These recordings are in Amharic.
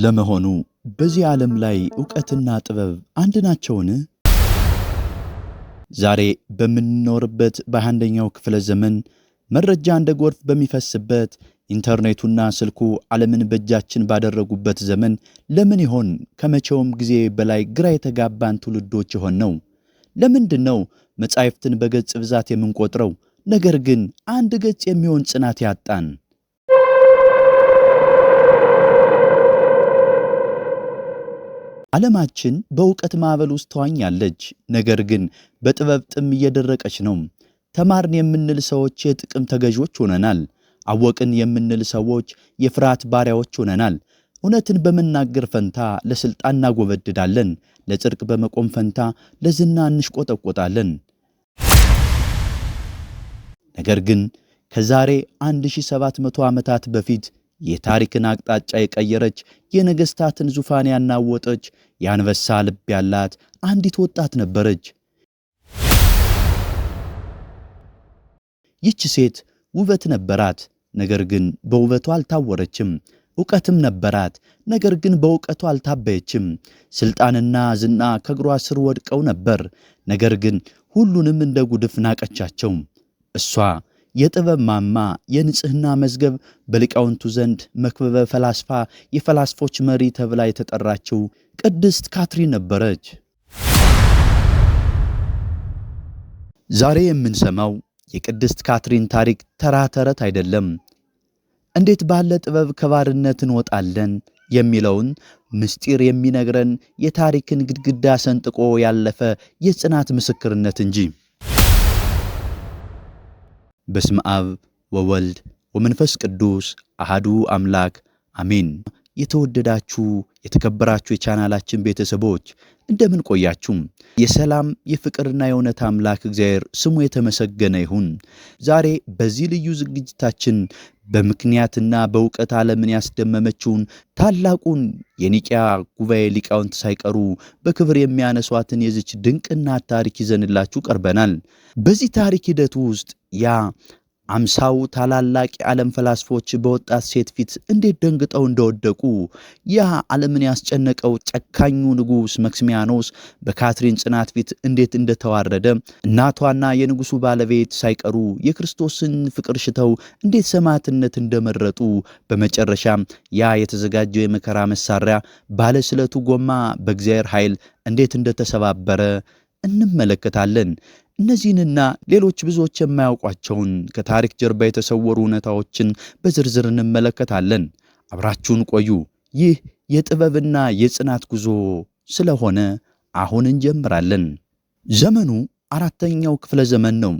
ለመሆኑ በዚህ ዓለም ላይ ዕውቀትና ጥበብ አንድ ናቸውን? ዛሬ በምንኖርበት በ21ኛው ክፍለ ዘመን መረጃ እንደ ጎርፍ በሚፈስበት ኢንተርኔቱና ስልኩ ዓለምን በእጃችን ባደረጉበት ዘመን ለምን ይሆን ከመቼውም ጊዜ በላይ ግራ የተጋባን ትውልዶች የሆነው? ለምንድነው መጻሕፍትን በገጽ ብዛት የምንቆጥረው ነገር ግን አንድ ገጽ የሚሆን ጽናት ያጣን? ዓለማችን በእውቀት ማዕበል ውስጥ ተዋኛለች፣ ነገር ግን በጥበብ ጥም እየደረቀች ነው። ተማርን የምንል ሰዎች የጥቅም ተገዦች ሆነናል። አወቅን የምንል ሰዎች የፍርሃት ባሪያዎች ሆነናል። እውነትን በመናገር ፈንታ ለስልጣን እናጎበድዳለን። ለጽድቅ በመቆም ፈንታ ለዝና እንሽቆጠቆጣለን። ነገር ግን ከዛሬ 1700 ዓመታት በፊት የታሪክን አቅጣጫ የቀየረች የነገሥታትን ዙፋን ያናወጠች የአንበሳ ልብ ያላት አንዲት ወጣት ነበረች። ይህች ሴት ውበት ነበራት፣ ነገር ግን በውበቷ አልታወረችም። ዕውቀትም ነበራት፣ ነገር ግን በዕውቀቷ አልታበየችም። ሥልጣንና ዝና ከእግሯ ስር ወድቀው ነበር፣ ነገር ግን ሁሉንም እንደ ጉድፍ ናቀቻቸው። እሷ የጥበብ ማማ፣ የንጽሕና መዝገብ፣ በሊቃውንቱ ዘንድ መክበበ ፈላስፋ፣ የፈላስፎች መሪ ተብላ የተጠራችው ቅድስት ካትሪን ነበረች። ዛሬ የምንሰማው የቅድስት ካትሪን ታሪክ ተራ ተረት አይደለም። እንዴት ባለ ጥበብ ከባርነት እንወጣለን የሚለውን ምስጢር የሚነግረን የታሪክን ግድግዳ ሰንጥቆ ያለፈ የጽናት ምስክርነት እንጂ። በስመ አብ ወወልድ ወመንፈስ ቅዱስ አሃዱ አምላክ አሜን። የተወደዳችሁ የተከበራችሁ የቻናላችን ቤተሰቦች እንደምን ቆያችሁ? የሰላም የፍቅርና የእውነት አምላክ እግዚአብሔር ስሙ የተመሰገነ ይሁን። ዛሬ በዚህ ልዩ ዝግጅታችን በምክንያትና በእውቀት ዓለምን ያስደመመችውን ታላቁን የኒቅያ ጉባኤ ሊቃውንት ሳይቀሩ በክብር የሚያነሷትን የዚች ድንቅና ታሪክ ይዘንላችሁ ቀርበናል። በዚህ ታሪክ ሂደት ውስጥ ያ 50 ታላላቅ የዓለም ፈላስፎች በወጣት ሴት ፊት እንዴት ደንግጠው እንደወደቁ፣ ያ ዓለምን ያስጨነቀው ጨካኙ ንጉሥ መክስሚያኖስ በካትሪን ጽናት ፊት እንዴት እንደተዋረደ፣ እናቷና የንጉሡ ባለቤት ሳይቀሩ የክርስቶስን ፍቅር ሽተው እንዴት ሰማዕትነት እንደመረጡ፣ በመጨረሻም ያ የተዘጋጀው የመከራ መሳሪያ ባለስለቱ ጎማ በእግዚአብሔር ኃይል እንዴት እንደተሰባበረ እንመለከታለን። እነዚህንና ሌሎች ብዙዎች የማያውቋቸውን ከታሪክ ጀርባ የተሰወሩ እውነታዎችን በዝርዝር እንመለከታለን። አብራችሁን ቆዩ። ይህ የጥበብና የጽናት ጉዞ ስለሆነ አሁን እንጀምራለን። ዘመኑ 4ኛው ክፍለ ዘመን ነው።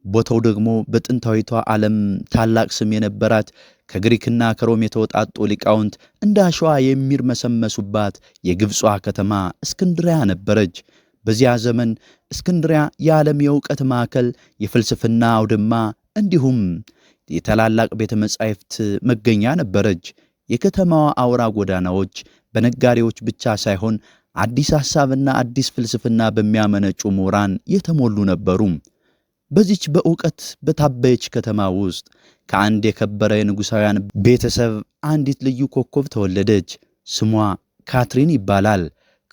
ቦታው ደግሞ በጥንታዊቷ ዓለም ታላቅ ስም የነበራት ከግሪክና ከሮም የተወጣጡ ሊቃውንት እንደ አሸዋ የሚርመሰመሱባት የግብጿ ከተማ እስክንድሪያ ነበረች። በዚያ ዘመን እስክንድሪያ የዓለም የእውቀት ማዕከል፣ የፍልስፍና አውድማ እንዲሁም የታላላቅ ቤተ መጻሕፍት መገኛ ነበረች። የከተማዋ አውራ ጎዳናዎች በነጋዴዎች ብቻ ሳይሆን አዲስ ሐሳብና አዲስ ፍልስፍና በሚያመነጩ ምሁራን የተሞሉ ነበሩ። በዚች በእውቀት በታበየች ከተማ ውስጥ ከአንድ የከበረ የንጉሣውያን ቤተሰብ አንዲት ልዩ ኮከብ ተወለደች። ስሟ ካትሪን ይባላል።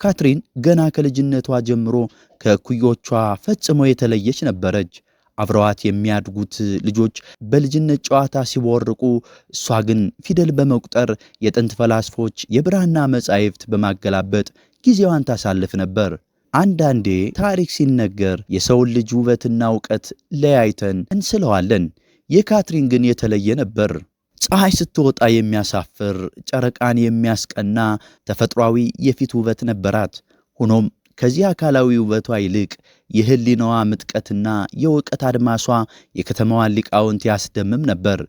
ካትሪን ገና ከልጅነቷ ጀምሮ ከእኩዮቿ ፈጽሞ የተለየች ነበረች። አብረዋት የሚያድጉት ልጆች በልጅነት ጨዋታ ሲቦርቁ፣ እሷ ግን ፊደል በመቁጠር የጥንት ፈላስፎች የብራና መጻሕፍት በማገላበጥ ጊዜዋን ታሳልፍ ነበር። አንዳንዴ ታሪክ ሲነገር የሰውን ልጅ ውበትና ዕውቀት ለያይተን እንስለዋለን። የካትሪን ግን የተለየ ነበር። ፀሐይ ስትወጣ የሚያሳፍር፣ ጨረቃን የሚያስቀና ተፈጥሯዊ የፊት ውበት ነበራት። ሆኖም ከዚህ አካላዊ ውበቷ ይልቅ የሕሊናዋ ምጥቀትና የእውቀት አድማሷ የከተማዋን ሊቃውንት ያስደምም ነበር።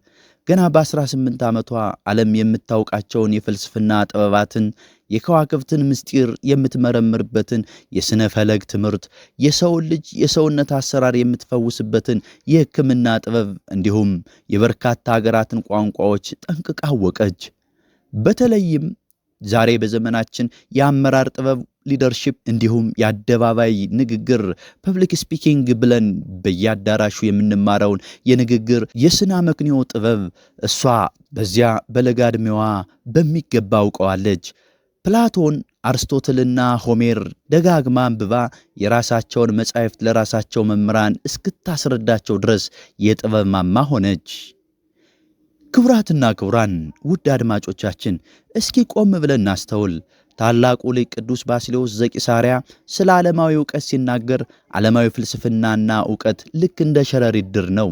ገና በ18 ዓመቷ ዓለም የምታውቃቸውን የፍልስፍና ጥበባትን፣ የከዋክብትን ምስጢር የምትመረምርበትን የሥነ ፈለግ ትምህርት፣ የሰውን ልጅ የሰውነት አሰራር የምትፈውስበትን የሕክምና ጥበብ እንዲሁም የበርካታ አገራትን ቋንቋዎች ጠንቅቃ አወቀች። በተለይም ዛሬ በዘመናችን የአመራር ጥበብ ሊደርሺፕ እንዲሁም የአደባባይ ንግግር ፐብሊክ ስፒኪንግ ብለን በየአዳራሹ የምንማረውን የንግግር የስነ መክንዮ ጥበብ እሷ በዚያ በለጋ ዕድሜዋ በሚገባ አውቀዋለች። ፕላቶን፣ አርስቶትልና ሆሜር ደጋግማ አንብባ የራሳቸውን መጻሕፍት ለራሳቸው መምህራን እስክታስረዳቸው ድረስ የጥበብ ማማ ሆነች። ክቡራትና ክቡራን ውድ አድማጮቻችን እስኪ ቆም ብለን እናስተውል። ታላቁ ሊቅ ቅዱስ ባስልዮስ ዘቂሳርያ ስለ ዓለማዊ ዕውቀት ሲናገር ዓለማዊ ፍልስፍናና ዕውቀት ልክ እንደ ሸረሪት ድር ነው።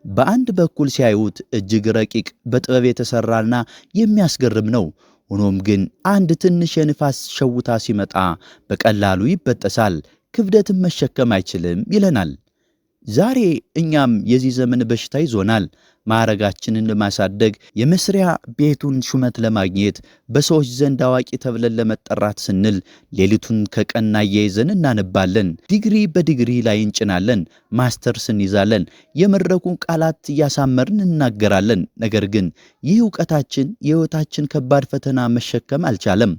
በአንድ በኩል ሲያዩት እጅግ ረቂቅ በጥበብ የተሠራና የሚያስገርም ነው። ሆኖም ግን አንድ ትንሽ የንፋስ ሸውታ ሲመጣ በቀላሉ ይበጠሳል፣ ክብደትን መሸከም አይችልም ይለናል። ዛሬ እኛም የዚህ ዘመን በሽታ ይዞናል። ማዕረጋችንን ለማሳደግ የመስሪያ ቤቱን ሹመት ለማግኘት በሰዎች ዘንድ አዋቂ ተብለን ለመጠራት ስንል ሌሊቱን ከቀን አያይዘን እናነባለን። ዲግሪ በዲግሪ ላይ እንጭናለን፣ ማስተርስ እንይዛለን፣ የመድረኩን ቃላት እያሳመርን እናገራለን። ነገር ግን ይህ ዕውቀታችን የሕይወታችን ከባድ ፈተና መሸከም አልቻለም።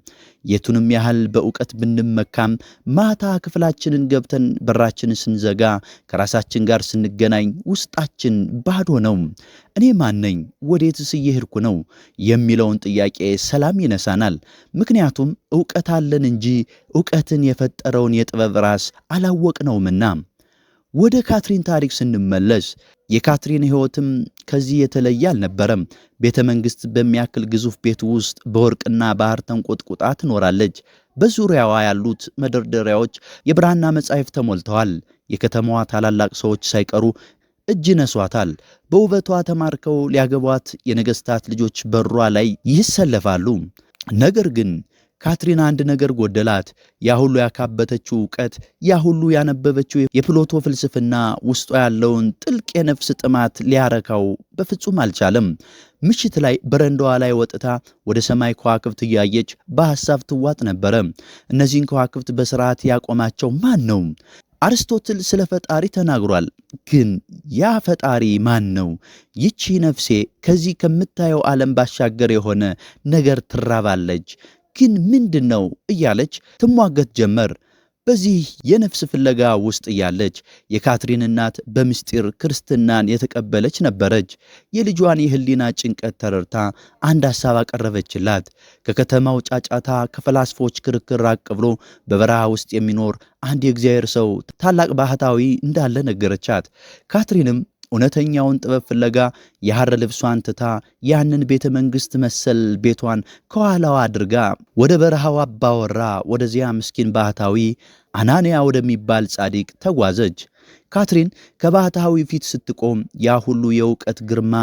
የቱንም ያህል በዕውቀት ብንመካም ማታ ክፍላችንን ገብተን በራችንን ስንዘጋ ከራሳችን ጋር ስንገናኝ ውስጣችን ባዶ ነው። እኔ ማን ነኝ? ወዴትስ እየሄድኩ ነው? የሚለውን ጥያቄ ሰላም ይነሳናል። ምክንያቱም ዕውቀት አለን እንጂ ዕውቀትን የፈጠረውን የጥበብ ራስ አላወቅነውምና። ወደ ካትሪን ታሪክ ስንመለስ የካትሪን ሕይወትም ከዚህ የተለየ አልነበረም። ቤተ መንግሥት በሚያክል ግዙፍ ቤት ውስጥ በወርቅና ባህር ተንቆጥቁጣ ትኖራለች። በዙሪያዋ ያሉት መደርደሪያዎች የብራና መጻሕፍት ተሞልተዋል። የከተማዋ ታላላቅ ሰዎች ሳይቀሩ እጅ ነሷታል። በውበቷ ተማርከው ሊያገቧት የነገሥታት ልጆች በሯ ላይ ይሰለፋሉ። ነገር ግን ካትሪን አንድ ነገር ጎደላት። ያ ሁሉ ያካበተችው ዕውቀት፣ ያ ሁሉ ያነበበችው የፕሎቶ ፍልስፍና ውስጧ ያለውን ጥልቅ የነፍስ ጥማት ሊያረካው በፍጹም አልቻለም። ምሽት ላይ በረንዳዋ ላይ ወጥታ ወደ ሰማይ ከዋክብት እያየች በሐሳብ ትዋጥ ነበረ። እነዚህን ከዋክብት በሥርዓት ያቆማቸው ማን ነው? አርስቶትል ስለ ፈጣሪ ተናግሯል። ግን ያ ፈጣሪ ማን ነው? ይቺ ነፍሴ ከዚህ ከምታየው ዓለም ባሻገር የሆነ ነገር ትራባለች፣ ግን ምንድን ነው እያለች ትሟገት ጀመር። በዚህ የነፍስ ፍለጋ ውስጥ እያለች የካትሪን እናት በምስጢር ክርስትናን የተቀበለች ነበረች። የልጇን የሕሊና ጭንቀት ተረድታ አንድ ሐሳብ አቀረበችላት። ከከተማው ጫጫታ፣ ከፈላስፎች ክርክር ራቅ ብሎ በበረሃ ውስጥ የሚኖር አንድ የእግዚአብሔር ሰው ታላቅ ባህታዊ እንዳለ ነገረቻት። ካትሪንም እውነተኛውን ጥበብ ፍለጋ የሐር ልብሷን ትታ ያንን ቤተ መንግሥት መሰል ቤቷን ከኋላዋ አድርጋ ወደ በረሃው አባወራ ወደዚያ ምስኪን ባህታዊ አናንያ ወደሚባል ጻድቅ ተጓዘች። ካትሪን ከባህታዊ ፊት ስትቆም ያ ሁሉ የእውቀት ግርማ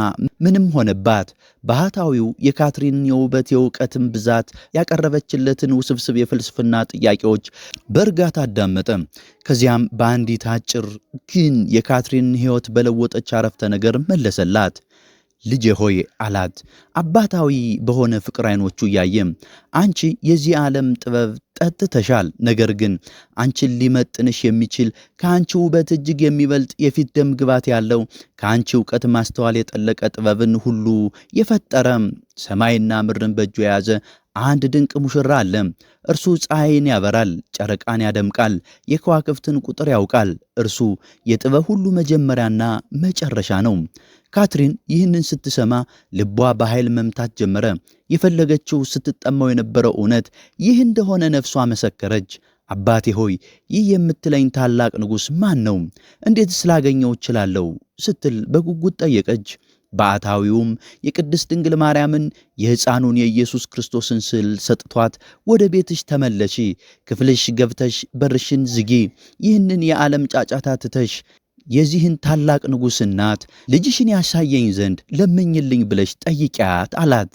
ምንም ሆነባት። ባህታዊው የካትሪን የውበት የእውቀትን ብዛት ያቀረበችለትን ውስብስብ የፍልስፍና ጥያቄዎች በእርጋታ አዳመጠ። ከዚያም በአንዲት አጭር ግን የካትሪን ሕይወት በለወጠች አረፍተ ነገር መለሰላት። ልጄ ሆይ አላት፣ አባታዊ በሆነ ፍቅር ዓይኖቹ እያየ አንቺ የዚህ ዓለም ጥበብ ጠጥተሻል። ነገር ግን አንቺን ሊመጥንሽ የሚችል ከአንቺ ውበት እጅግ የሚበልጥ የፊት ደም ግባት ያለው ከአንቺ ዕውቀት ማስተዋል የጠለቀ ጥበብን ሁሉ የፈጠረ ሰማይና ምድርን በእጁ የያዘ አንድ ድንቅ ሙሽራ አለ። እርሱ ፀሐይን ያበራል፣ ጨረቃን ያደምቃል፣ የከዋክብትን ቁጥር ያውቃል። እርሱ የጥበብ ሁሉ መጀመሪያና መጨረሻ ነው። ካትሪን ይህንን ስትሰማ ልቧ በኃይል መምታት ጀመረ። የፈለገችው ስትጠማው የነበረው እውነት ይህ እንደሆነ ነፍሷ መሰከረች። አባቴ ሆይ ይህ የምትለኝ ታላቅ ንጉሥ ማን ነው? እንዴት ስላገኘው እችላለሁ? ስትል በጉጉት ጠየቀች። ባዕታዊውም የቅድስት ድንግል ማርያምን የሕፃኑን የኢየሱስ ክርስቶስን ስዕል ሰጥቷት ወደ ቤትሽ ተመለሺ፣ ክፍልሽ ገብተሽ በርሽን ዝጊ፣ ይህንን የዓለም ጫጫታ ትተሽ የዚህን ታላቅ ንጉሥ እናት ልጅሽን ያሳየኝ ዘንድ ለምኝልኝ ብለሽ ጠይቂያት አላት።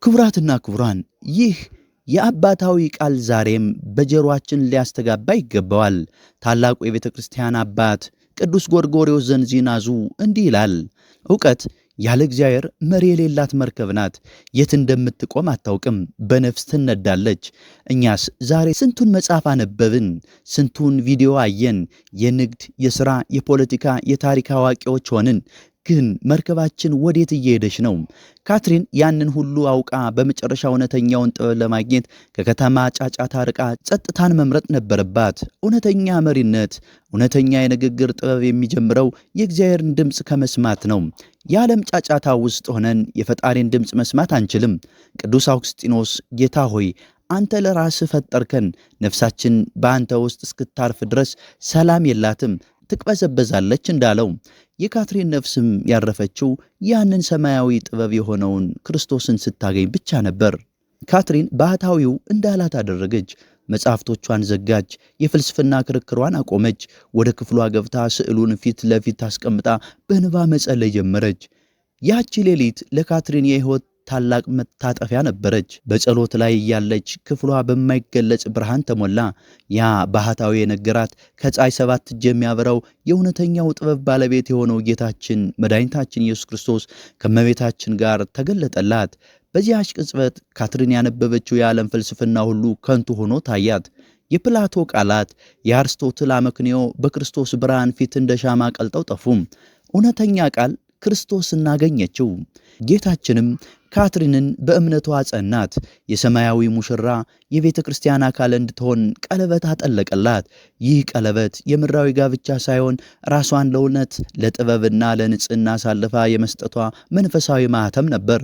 ክቡራትና ክቡራን ይህ የአባታዊ ቃል ዛሬም በጆሮአችን ሊያስተጋባ ይገባዋል። ታላቁ የቤተ ክርስቲያን አባት ቅዱስ ጎርጎርዮስ ዘንዚናዙ እንዲህ ይላል፣ ዕውቀት ያለ እግዚአብሔር መሪ የሌላት መርከብ ናት። የት እንደምትቆም አታውቅም፣ በነፍስ ትነዳለች። እኛስ ዛሬ ስንቱን መጽሐፍ አነበብን፣ ስንቱን ቪዲዮ አየን፣ የንግድ፣ የሥራ፣ የፖለቲካ፣ የታሪክ አዋቂዎች ሆንን። ግን መርከባችን ወዴት እየሄደች ነው? ካትሪን ያንን ሁሉ አውቃ በመጨረሻ እውነተኛውን ጥበብ ለማግኘት ከከተማ ጫጫታ ርቃ ጸጥታን መምረጥ ነበረባት። እውነተኛ መሪነት፣ እውነተኛ የንግግር ጥበብ የሚጀምረው የእግዚአብሔርን ድምፅ ከመስማት ነው። የዓለም ጫጫታ ውስጥ ሆነን የፈጣሪን ድምፅ መስማት አንችልም። ቅዱስ አውግስጢኖስ ጌታ ሆይ አንተ ለራስህ ፈጠርከን፣ ነፍሳችን በአንተ ውስጥ እስክታርፍ ድረስ ሰላም የላትም፣ ትቅበዘበዛለች እንዳለው የካትሪን ነፍስም ያረፈችው ያንን ሰማያዊ ጥበብ የሆነውን ክርስቶስን ስታገኝ ብቻ ነበር። ካትሪን ባህታዊው እንዳላት አደረገች። መጽሐፍቶቿን ዘጋች። የፍልስፍና ክርክሯን አቆመች። ወደ ክፍሏ ገብታ ስዕሉን ፊት ለፊት አስቀምጣ በንባ መጸለይ ጀመረች። ያቺ ሌሊት ለካትሪን የሕይወት ታላቅ መታጠፊያ ነበረች። በጸሎት ላይ እያለች ክፍሏ በማይገለጽ ብርሃን ተሞላ። ያ ባህታዊ የነገራት ከፀሐይ 7 እጅ የሚያበራው የእውነተኛው ጥበብ ባለቤት የሆነው ጌታችን መድኃኒታችን ኢየሱስ ክርስቶስ ከእመቤታችን ጋር ተገለጠላት። በዚያች ቅጽበት ካትሪን ያነበበችው የዓለም ፍልስፍና ሁሉ ከንቱ ሆኖ ታያት። የፕላቶ ቃላት፣ የአርስቶትል አመክንዮ በክርስቶስ ብርሃን ፊት እንደ ሻማ ቀልጠው ጠፉም። እውነተኛ ቃል ክርስቶስን አገኘችው። ጌታችንም ካትሪንን በእምነቷ ጸናት። የሰማያዊ ሙሽራ የቤተ ክርስቲያን አካል እንድትሆን ቀለበት አጠለቀላት። ይህ ቀለበት የምድራዊ ጋብቻ ሳይሆን ራሷን ለእውነት ለጥበብና ለንጽህና አሳልፋ የመስጠቷ መንፈሳዊ ማኅተም ነበር።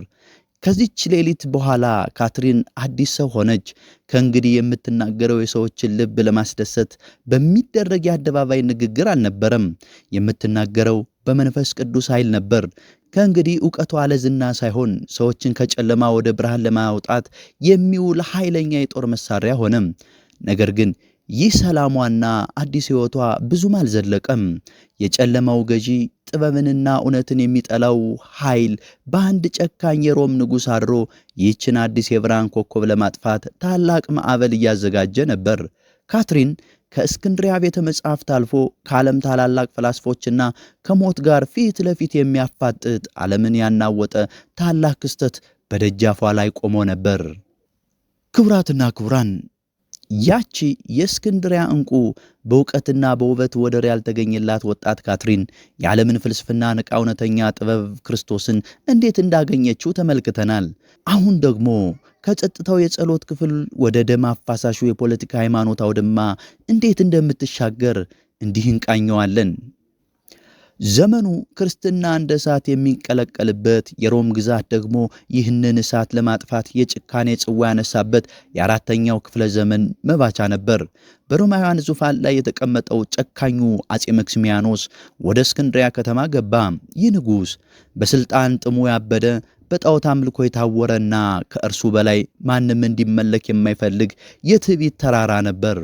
ከዚች ሌሊት በኋላ ካትሪን አዲስ ሰው ሆነች። ከእንግዲህ የምትናገረው የሰዎችን ልብ ለማስደሰት በሚደረግ የአደባባይ ንግግር አልነበረም። የምትናገረው በመንፈስ ቅዱስ ኃይል ነበር። ከእንግዲህ ዕውቀቷ ለዝና ሳይሆን ሰዎችን ከጨለማ ወደ ብርሃን ለማውጣት የሚውል ኃይለኛ የጦር መሳሪያ ሆነ። ነገር ግን ይህ ሰላሟና አዲስ ሕይወቷ ብዙም አልዘለቀም። የጨለማው ገዢ ጥበብንና እውነትን የሚጠላው ኃይል በአንድ ጨካኝ የሮም ንጉሥ አድሮ ይህችን አዲስ የብርሃን ኮከብ ለማጥፋት ታላቅ ማዕበል እያዘጋጀ ነበር። ካትሪን ከእስክንድሪያ ቤተ መጻሕፍት አልፎ ከዓለም ታላላቅ ፈላስፎችና ከሞት ጋር ፊት ለፊት የሚያፋጥጥ ዓለምን ያናወጠ ታላቅ ክስተት በደጃፏ ላይ ቆሞ ነበር። ክቡራትና ክቡራን፣ ያቺ የእስክንድሪያ ዕንቁ በእውቀትና በውበት ወደር ያልተገኘላት ወጣት ካትሪን የዓለምን ፍልስፍና ንቃ እውነተኛ ጥበብ ክርስቶስን እንዴት እንዳገኘችው ተመልክተናል። አሁን ደግሞ ከጸጥታው የጸሎት ክፍል ወደ ደም አፋሳሹ የፖለቲካ ሃይማኖት አውድማ እንዴት እንደምትሻገር እንዲህ እንቃኘዋለን። ዘመኑ ክርስትና እንደ እሳት የሚንቀለቀልበት፣ የሮም ግዛት ደግሞ ይህንን እሳት ለማጥፋት የጭካኔ ጽዋ ያነሳበት የአራተኛው ክፍለ ዘመን መባቻ ነበር። በሮማውያን ዙፋን ላይ የተቀመጠው ጨካኙ አጼ መክሲሚያኖስ ወደ እስክንድሪያ ከተማ ገባ። ይህ ንጉሥ በሥልጣን ጥሙ ያበደ፣ በጣዖት አምልኮ የታወረና ከእርሱ በላይ ማንም እንዲመለክ የማይፈልግ የትዕቢት ተራራ ነበር።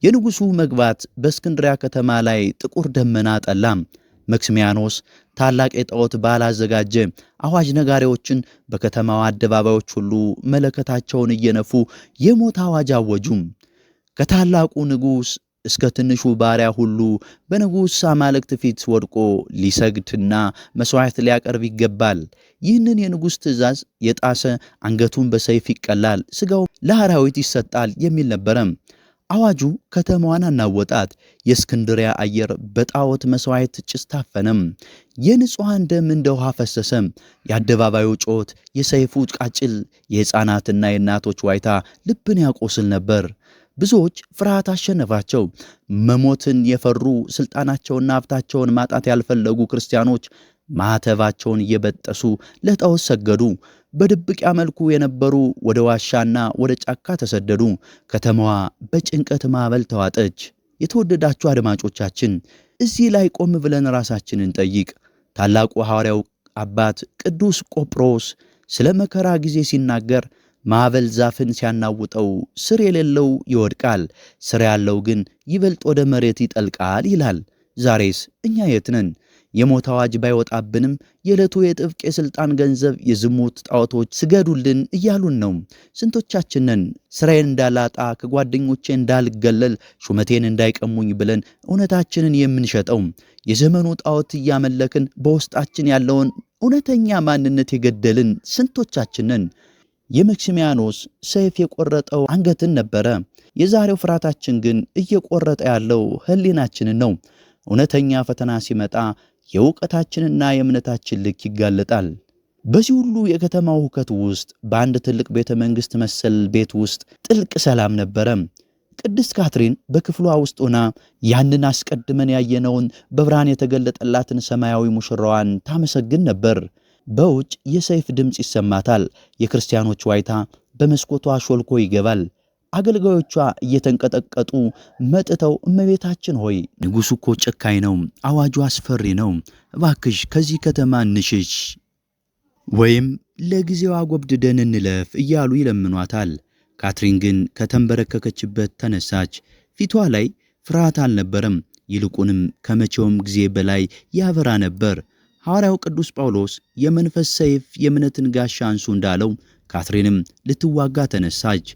የንጉሡ መግባት በእስክንድሪያ ከተማ ላይ ጥቁር ደመና ጠላም። መክሲሚያኖስ ታላቅ የጣዖት በዓል አዘጋጀ። አዋጅ ነጋሪዎችን በከተማዋ አደባባዮች ሁሉ መለከታቸውን እየነፉ የሞት አዋጅ አወጁም። ከታላቁ ንጉሥ እስከ ትንሹ ባሪያ ሁሉ በንጉሥ አማልክት ፊት ወድቆ ሊሰግድና መሥዋዕት ሊያቀርብ ይገባል። ይህንን የንጉሥ ትእዛዝ የጣሰ አንገቱን በሰይፍ ይቀላል፣ ሥጋው ለአራዊት ይሰጣል የሚል ነበረም። አዋጁ ከተማዋን አናወጣት። የእስክንድሪያ አየር በጣዖት መሥዋዕት ጭስ ታፈነም። የንጹሐን ደም እንደ ውሃ ፈሰሰም። የአደባባዩ ጮት፣ የሰይፉ ቃጭል፣ የሕፃናትና የእናቶች ዋይታ ልብን ያቆስል ነበር። ብዙዎች ፍርሃት አሸነፋቸው። መሞትን የፈሩ ሥልጣናቸውና ሀብታቸውን ማጣት ያልፈለጉ ክርስቲያኖች ማኅተባቸውን እየበጠሱ ለጣዖት ሰገዱ። በድብቅ ያመልኩ የነበሩ ወደ ዋሻና ወደ ጫካ ተሰደዱ። ከተማዋ በጭንቀት ማዕበል ተዋጠች። የተወደዳችሁ አድማጮቻችን፣ እዚህ ላይ ቆም ብለን ራሳችንን ጠይቅ። ታላቁ ሐዋርያው አባት ቅዱስ ቆጵሮስ ስለ መከራ ጊዜ ሲናገር ማዕበል ዛፍን ሲያናውጠው ስር የሌለው ይወድቃል፣ ስር ያለው ግን ይበልጥ ወደ መሬት ይጠልቃል ይላል። ዛሬስ እኛ የት ነን? የሞት አዋጅ ባይወጣብንም የዕለቱ የጥብቅ የሥልጣን ገንዘብ የዝሙት ጣዖቶች ስገዱልን እያሉን ነው። ስንቶቻችንን ሥራዬን እንዳላጣ ከጓደኞቼ እንዳልገለል ሹመቴን እንዳይቀሙኝ ብለን እውነታችንን የምንሸጠው? የዘመኑ ጣዖት እያመለክን በውስጣችን ያለውን እውነተኛ ማንነት የገደልን ስንቶቻችንን? የመክሲሚያኖስ ሰይፍ የቆረጠው አንገትን ነበረ። የዛሬው ፍርሃታችን ግን እየቆረጠ ያለው ሕሊናችንን ነው። እውነተኛ ፈተና ሲመጣ የእውቀታችንና የእምነታችን ልክ ይጋለጣል። በዚህ ሁሉ የከተማው ሁከት ውስጥ በአንድ ትልቅ ቤተ መንግሥት መሰል ቤት ውስጥ ጥልቅ ሰላም ነበረ። ቅድስት ካትሪን በክፍሏ ውስጥ ሆና ያንን አስቀድመን ያየነውን በብርሃን የተገለጠላትን ሰማያዊ ሙሽራዋን ታመሰግን ነበር። በውጭ የሰይፍ ድምፅ ይሰማታል። የክርስቲያኖች ዋይታ፣ በመስኮቷ ሾልኮ ይገባል። አገልጋዮቿ እየተንቀጠቀጡ መጥተው እመቤታችን ሆይ ንጉሡ እኮ ጨካኝ ነው፣ አዋጁ አስፈሪ ነው፣ እባክሽ ከዚህ ከተማ እንሽሽ ወይም ለጊዜው አጎብድደን እንለፍ እያሉ ይለምኗታል። ካትሪን ግን ከተንበረከከችበት ተነሳች። ፊቷ ላይ ፍርሃት አልነበረም፣ ይልቁንም ከመቼውም ጊዜ በላይ ያበራ ነበር። ሐዋርያው ቅዱስ ጳውሎስ የመንፈስ ሰይፍ የእምነትን ጋሻ አንሱ እንዳለው ካትሪንም ልትዋጋ ተነሳች።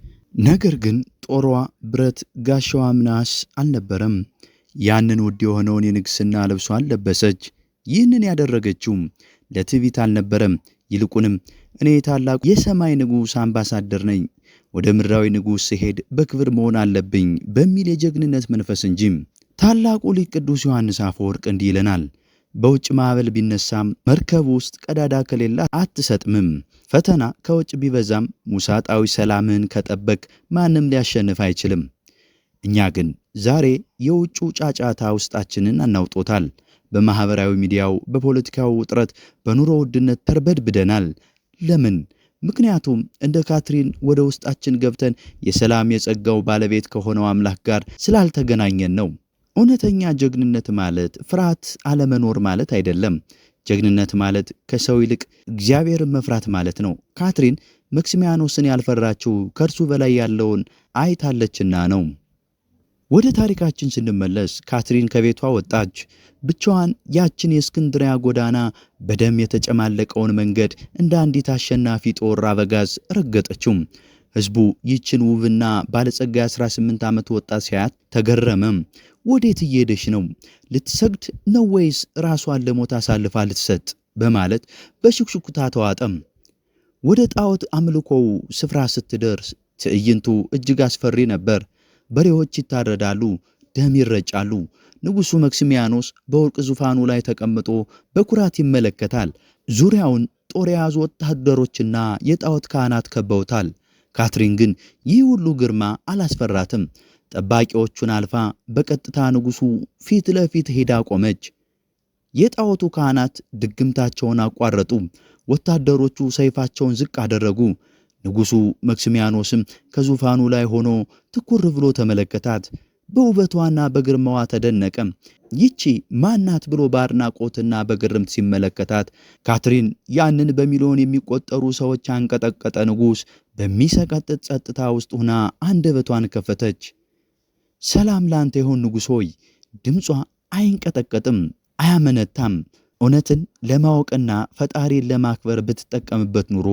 ነገር ግን ጦሯ ብረት፣ ጋሻዋም ናስ አልነበረም። ያንን ውድ የሆነውን የንግሥና ልብሷን ለበሰች። ይህንን ያደረገችው ለትዕቢት አልነበረም። ይልቁንም እኔ ታላቁ የሰማይ ንጉሥ አምባሳደር ነኝ፣ ወደ ምድራዊ ንጉሥ ስሄድ በክብር መሆን አለብኝ በሚል የጀግንነት መንፈስ እንጂ። ታላቁ ሊቅ ቅዱስ ዮሐንስ አፈወርቅ እንዲህ ይለናል፣ በውጭ ማዕበል ቢነሳም መርከብ ውስጥ ቀዳዳ ከሌላ አትሰጥምም። ፈተና ከውጭ ቢበዛም ውሳጣዊ ሰላምን ከጠበቅ ማንም ሊያሸንፍ አይችልም። እኛ ግን ዛሬ የውጩ ጫጫታ ውስጣችንን አናውጦታል። በማህበራዊ ሚዲያው፣ በፖለቲካው ውጥረት፣ በኑሮ ውድነት ተርበድብደናል። ለምን? ምክንያቱም እንደ ካትሪን ወደ ውስጣችን ገብተን የሰላም የጸጋው ባለቤት ከሆነው አምላክ ጋር ስላልተገናኘን ነው። እውነተኛ ጀግንነት ማለት ፍርሃት አለመኖር ማለት አይደለም። ጀግንነት ማለት ከሰው ይልቅ እግዚአብሔርን መፍራት ማለት ነው። ካትሪን መክሲሚያኖስን ያልፈራችው ከእርሱ በላይ ያለውን አይታለችና ነው። ወደ ታሪካችን ስንመለስ ካትሪን ከቤቷ ወጣች። ብቻዋን ያችን የእስክንድሪያ ጎዳና በደም የተጨማለቀውን መንገድ እንደ አንዲት አሸናፊ ጦር አበጋዝ ረገጠችው። ሕዝቡ ይችን ውብና ባለጸጋ 18 ዓመት ወጣት ሲያያት ተገረመም። ወዴት እየሄደች ነው? ልትሰግድ ነው ወይስ ራሷን ለሞት አሳልፋ ልትሰጥ? በማለት በሽክሽክታ ተዋጠም። ወደ ጣዖት አምልኮው ስፍራ ስትደርስ ትዕይንቱ እጅግ አስፈሪ ነበር። በሬዎች ይታረዳሉ፣ ደም ይረጫሉ። ንጉሡ መክሲሚያኖስ በወርቅ ዙፋኑ ላይ ተቀምጦ በኩራት ይመለከታል። ዙሪያውን ጦር የያዙ ወታደሮችና የጣዖት ካህናት ከበውታል። ካትሪን ግን ይህ ሁሉ ግርማ አላስፈራትም። ጠባቂዎቹን አልፋ በቀጥታ ንጉሡ ፊት ለፊት ሄዳ ቆመች። የጣዖቱ ካህናት ድግምታቸውን አቋረጡ። ወታደሮቹ ሰይፋቸውን ዝቅ አደረጉ። ንጉሡ መክሲሚያኖስም ከዙፋኑ ላይ ሆኖ ትኩር ብሎ ተመለከታት። በውበቷና በግርማዋ ተደነቀ። ይቺ ማናት ብሎ በአድናቆትና በግርምት ሲመለከታት ካትሪን ያንን በሚሊዮን የሚቆጠሩ ሰዎች አንቀጠቀጠ ንጉሥ በሚሰቀጥጥ ጸጥታ ውስጥ ሆና አንደበቷን ከፈተች። ሰላም ላንተ ይሁን ንጉሥ ሆይ። ድምጿ አይንቀጠቀጥም፣ አያመነታም። እውነትን ለማወቅና ፈጣሪን ለማክበር ብትጠቀምበት ኑሮ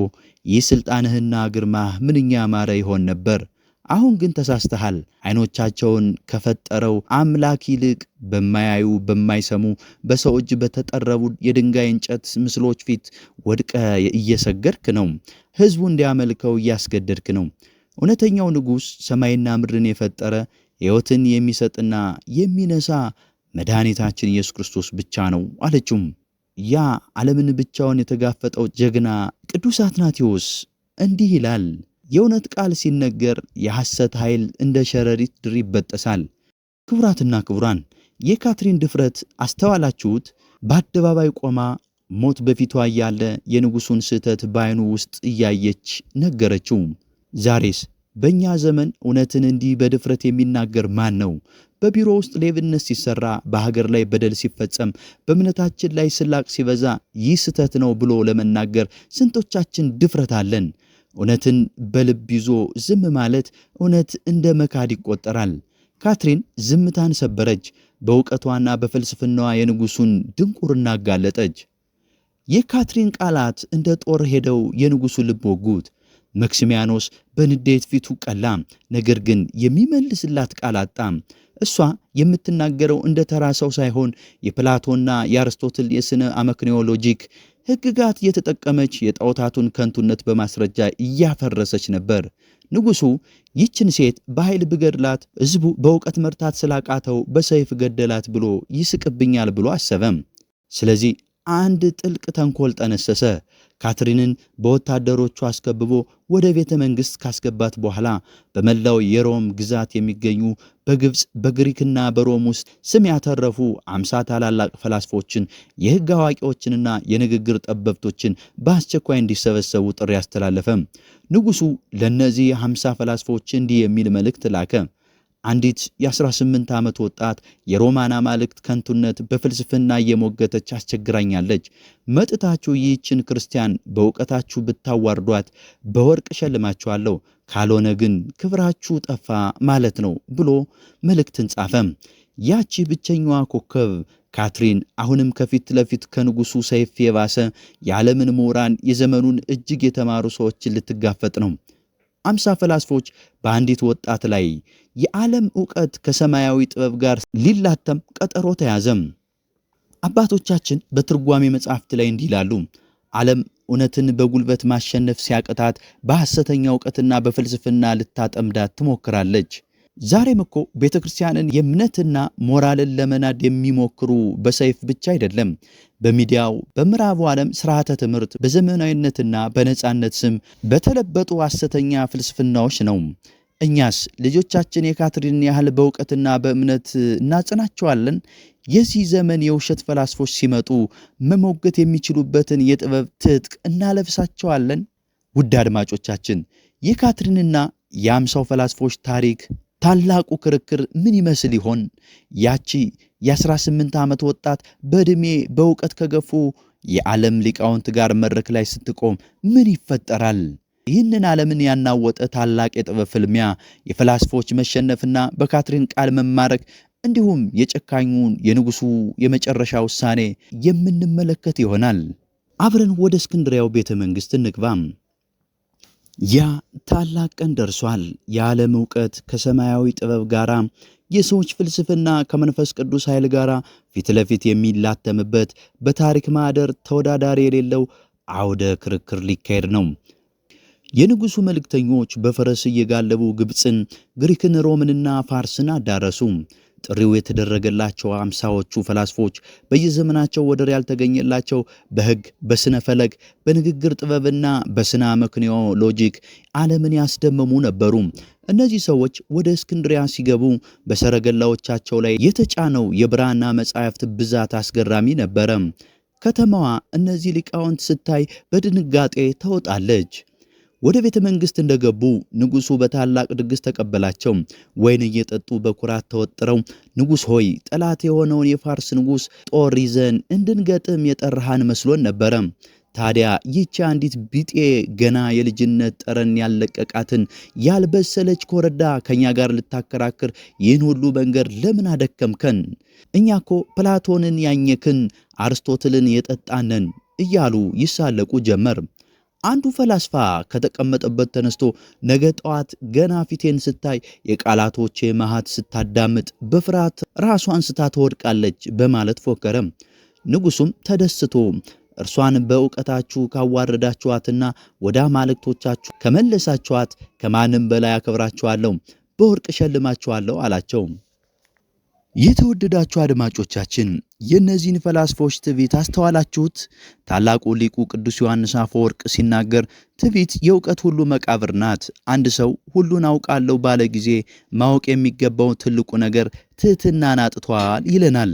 ይህ ሥልጣንህና ግርማህ ምንኛ ያማረ ይሆን ነበር። አሁን ግን ተሳስተሃል። ዓይኖቻቸውን ከፈጠረው አምላክ ይልቅ በማያዩ በማይሰሙ በሰው እጅ በተጠረቡ የድንጋይ እንጨት ምስሎች ፊት ወድቀ እየሰገድክ ነው። ሕዝቡ እንዲያመልከው እያስገደድክ ነው። እውነተኛው ንጉሥ ሰማይና ምድርን የፈጠረ ሕይወትን የሚሰጥና የሚነሳ መድኃኒታችን ኢየሱስ ክርስቶስ ብቻ ነው አለችው። ያ ዓለምን ብቻውን የተጋፈጠው ጀግና ቅዱስ አትናቴዎስ እንዲህ ይላል፣ የእውነት ቃል ሲነገር የሐሰት ኃይል እንደ ሸረሪት ድር ይበጠሳል። ክቡራትና ክቡራን፣ የካትሪን ድፍረት አስተዋላችሁት? በአደባባይ ቆማ ሞት በፊቷ እያለ የንጉሡን ስህተት በዓይኑ ውስጥ እያየች ነገረችው። ዛሬስ በእኛ ዘመን እውነትን እንዲህ በድፍረት የሚናገር ማን ነው? በቢሮ ውስጥ ሌብነት ሲሰራ፣ በሀገር ላይ በደል ሲፈጸም፣ በእምነታችን ላይ ስላቅ ሲበዛ ይህ ስህተት ነው ብሎ ለመናገር ስንቶቻችን ድፍረት አለን? እውነትን በልብ ይዞ ዝም ማለት እውነት እንደ መካድ ይቆጠራል። ካትሪን ዝምታን ሰበረች። በእውቀቷና በፍልስፍናዋ የንጉሡን ድንቁርና አጋለጠች። የካትሪን ቃላት እንደ ጦር ሄደው የንጉሡ ልብ ወጉት። መክሲሚያኖስ በንዴት ፊቱ ቀላ። ነገር ግን የሚመልስላት ቃል አጣ። እሷ የምትናገረው እንደ ተራ ሰው ሳይሆን የፕላቶና የአርስቶትል የሥነ አመክንዮ ሎጂክ ሕግጋት እየተጠቀመች የጣዖታቱን ከንቱነት በማስረጃ እያፈረሰች ነበር። ንጉሡ ይችን ሴት በኃይል ብገድላት ሕዝቡ በእውቀት መርታት ስላቃተው በሰይፍ ገደላት ብሎ ይስቅብኛል ብሎ አሰበም። ስለዚህ አንድ ጥልቅ ተንኮል ጠነሰሰ። ካትሪንን በወታደሮቹ አስከብቦ ወደ ቤተ መንግሥት ካስገባት በኋላ በመላው የሮም ግዛት የሚገኙ በግብፅ በግሪክና በሮም ውስጥ ስም ያተረፉ 50 ታላላቅ ፈላስፎችን የሕግ አዋቂዎችንና የንግግር ጠበብቶችን በአስቸኳይ እንዲሰበሰቡ ጥሪ አስተላለፈ። ንጉሡ ለእነዚህ 50 ፈላስፎች እንዲህ የሚል መልእክት ላከ። አንዲት የ18 ዓመት ወጣት የሮማን አማልክት ከንቱነት በፍልስፍና እየሞገተች አስቸግራኛለች። መጥታችሁ ይህችን ክርስቲያን በእውቀታችሁ ብታዋርዷት በወርቅ እሸልማችኋለሁ፣ ካልሆነ ግን ክብራችሁ ጠፋ ማለት ነው ብሎ መልእክትን ጻፈ። ያቺ ብቸኛዋ ኮከብ ካትሪን አሁንም ከፊት ለፊት ከንጉሡ ሰይፍ የባሰ የዓለምን ምሁራን የዘመኑን እጅግ የተማሩ ሰዎችን ልትጋፈጥ ነው። 50 ፈላስፎች በአንዲት ወጣት ላይ የዓለም ዕውቀት ከሰማያዊ ጥበብ ጋር ሊላተም ቀጠሮ ተያዘም። አባቶቻችን በትርጓሜ መጻሕፍት ላይ እንዲህ ይላሉ። ዓለም እውነትን በጉልበት ማሸነፍ ሲያቅታት በሐሰተኛ ዕውቀትና በፍልስፍና ልታጠምዳት ትሞክራለች። ዛሬም እኮ ቤተ ክርስቲያንን የእምነትና ሞራልን ለመናድ የሚሞክሩ በሰይፍ ብቻ አይደለም፣ በሚዲያው በምዕራቡ ዓለም ስርዓተ ትምህርት በዘመናዊነትና በነጻነት ስም በተለበጡ ሐሰተኛ ፍልስፍናዎች ነው። እኛስ ልጆቻችን የካትሪን ያህል በእውቀትና በእምነት እናጽናቸዋለን? የዚህ ዘመን የውሸት ፈላስፎች ሲመጡ መሞገት የሚችሉበትን የጥበብ ትጥቅ እናለብሳቸዋለን? ውድ አድማጮቻችን የካትሪንና የ50 ፈላስፎች ታሪክ ታላቁ ክርክር ምን ይመስል ይሆን? ያቺ የ18 ዓመት ወጣት በዕድሜ በእውቀት ከገፉ የዓለም ሊቃውንት ጋር መድረክ ላይ ስትቆም ምን ይፈጠራል? ይህንን ዓለምን ያናወጠ ታላቅ የጥበብ ፍልሚያ፣ የፈላስፎች መሸነፍና በካትሪን ቃል መማረክ እንዲሁም የጨካኙን የንጉሡ የመጨረሻ ውሳኔ የምንመለከት ይሆናል። አብረን ወደ እስክንድሪያው ቤተ መንግሥት እንግባም። ያ ታላቅ ቀን ደርሷል። የዓለም ዕውቀት ከሰማያዊ ጥበብ ጋር፣ የሰዎች ፍልስፍና ከመንፈስ ቅዱስ ኃይል ጋር ፊት ለፊት የሚላተምበት በታሪክ ማኅደር ተወዳዳሪ የሌለው አውደ ክርክር ሊካሄድ ነው። የንጉሡ መልእክተኞች በፈረስ እየጋለቡ ግብፅን፣ ግሪክን፣ ሮምንና ፋርስን አዳረሱ። ጥሪው የተደረገላቸው 50ዎቹ ፈላስፎች በየዘመናቸው ወደር ያልተገኘላቸው በሕግ፣ በስነ ፈለግ፣ በንግግር ጥበብና በስነ አመክንዮ ሎጂክ ዓለምን ያስደመሙ ነበሩ። እነዚህ ሰዎች ወደ እስክንድሪያ ሲገቡ በሰረገላዎቻቸው ላይ የተጫነው የብራና መጻሕፍት ብዛት አስገራሚ ነበረ። ከተማዋ እነዚህ ሊቃውንት ስታይ በድንጋጤ ተውጣለች። ወደ ቤተ መንግሥት እንደገቡ ንጉሡ በታላቅ ድግስ ተቀበላቸው። ወይን እየጠጡ በኩራት ተወጥረው ንጉሥ ሆይ፣ ጠላት የሆነውን የፋርስ ንጉሥ ጦር ይዘን እንድንገጥም የጠራሃን መስሎን ነበረ። ታዲያ ይህች አንዲት ቢጤ ገና የልጅነት ጠረን ያለቀቃትን ያልበሰለች ኮረዳ ከኛ ጋር ልታከራክር ይህን ሁሉ መንገድ ለምን አደከምከን? እኛ እኮ ፕላቶንን ያኘክን አርስቶትልን የጠጣነን እያሉ ይሳለቁ ጀመር። አንዱ ፈላስፋ ከተቀመጠበት ተነስቶ ነገ ጠዋት ገና ፊቴን ስታይ የቃላቶቼ መሃት ስታዳምጥ በፍርሃት ራሷን ስታ ትወድቃለች በማለት ፎከረ። ንጉሡም ተደስቶ እርሷን በእውቀታችሁ ካዋረዳችኋትና ወደ አማልክቶቻችሁ ከመለሳችኋት ከማንም በላይ አከብራችኋለሁ፣ በወርቅ እሸልማችኋለሁ አላቸው። የተወደዳችሁ አድማጮቻችን የእነዚህን ፈላስፎች ትዕቢት አስተዋላችሁት? ታላቁ ሊቁ ቅዱስ ዮሐንስ አፈወርቅ ሲናገር ትዕቢት የእውቀት ሁሉ መቃብር ናት። አንድ ሰው ሁሉን አውቃለሁ ባለ ጊዜ ማወቅ የሚገባው ትልቁ ነገር ትሕትናን አጥቷል ይለናል።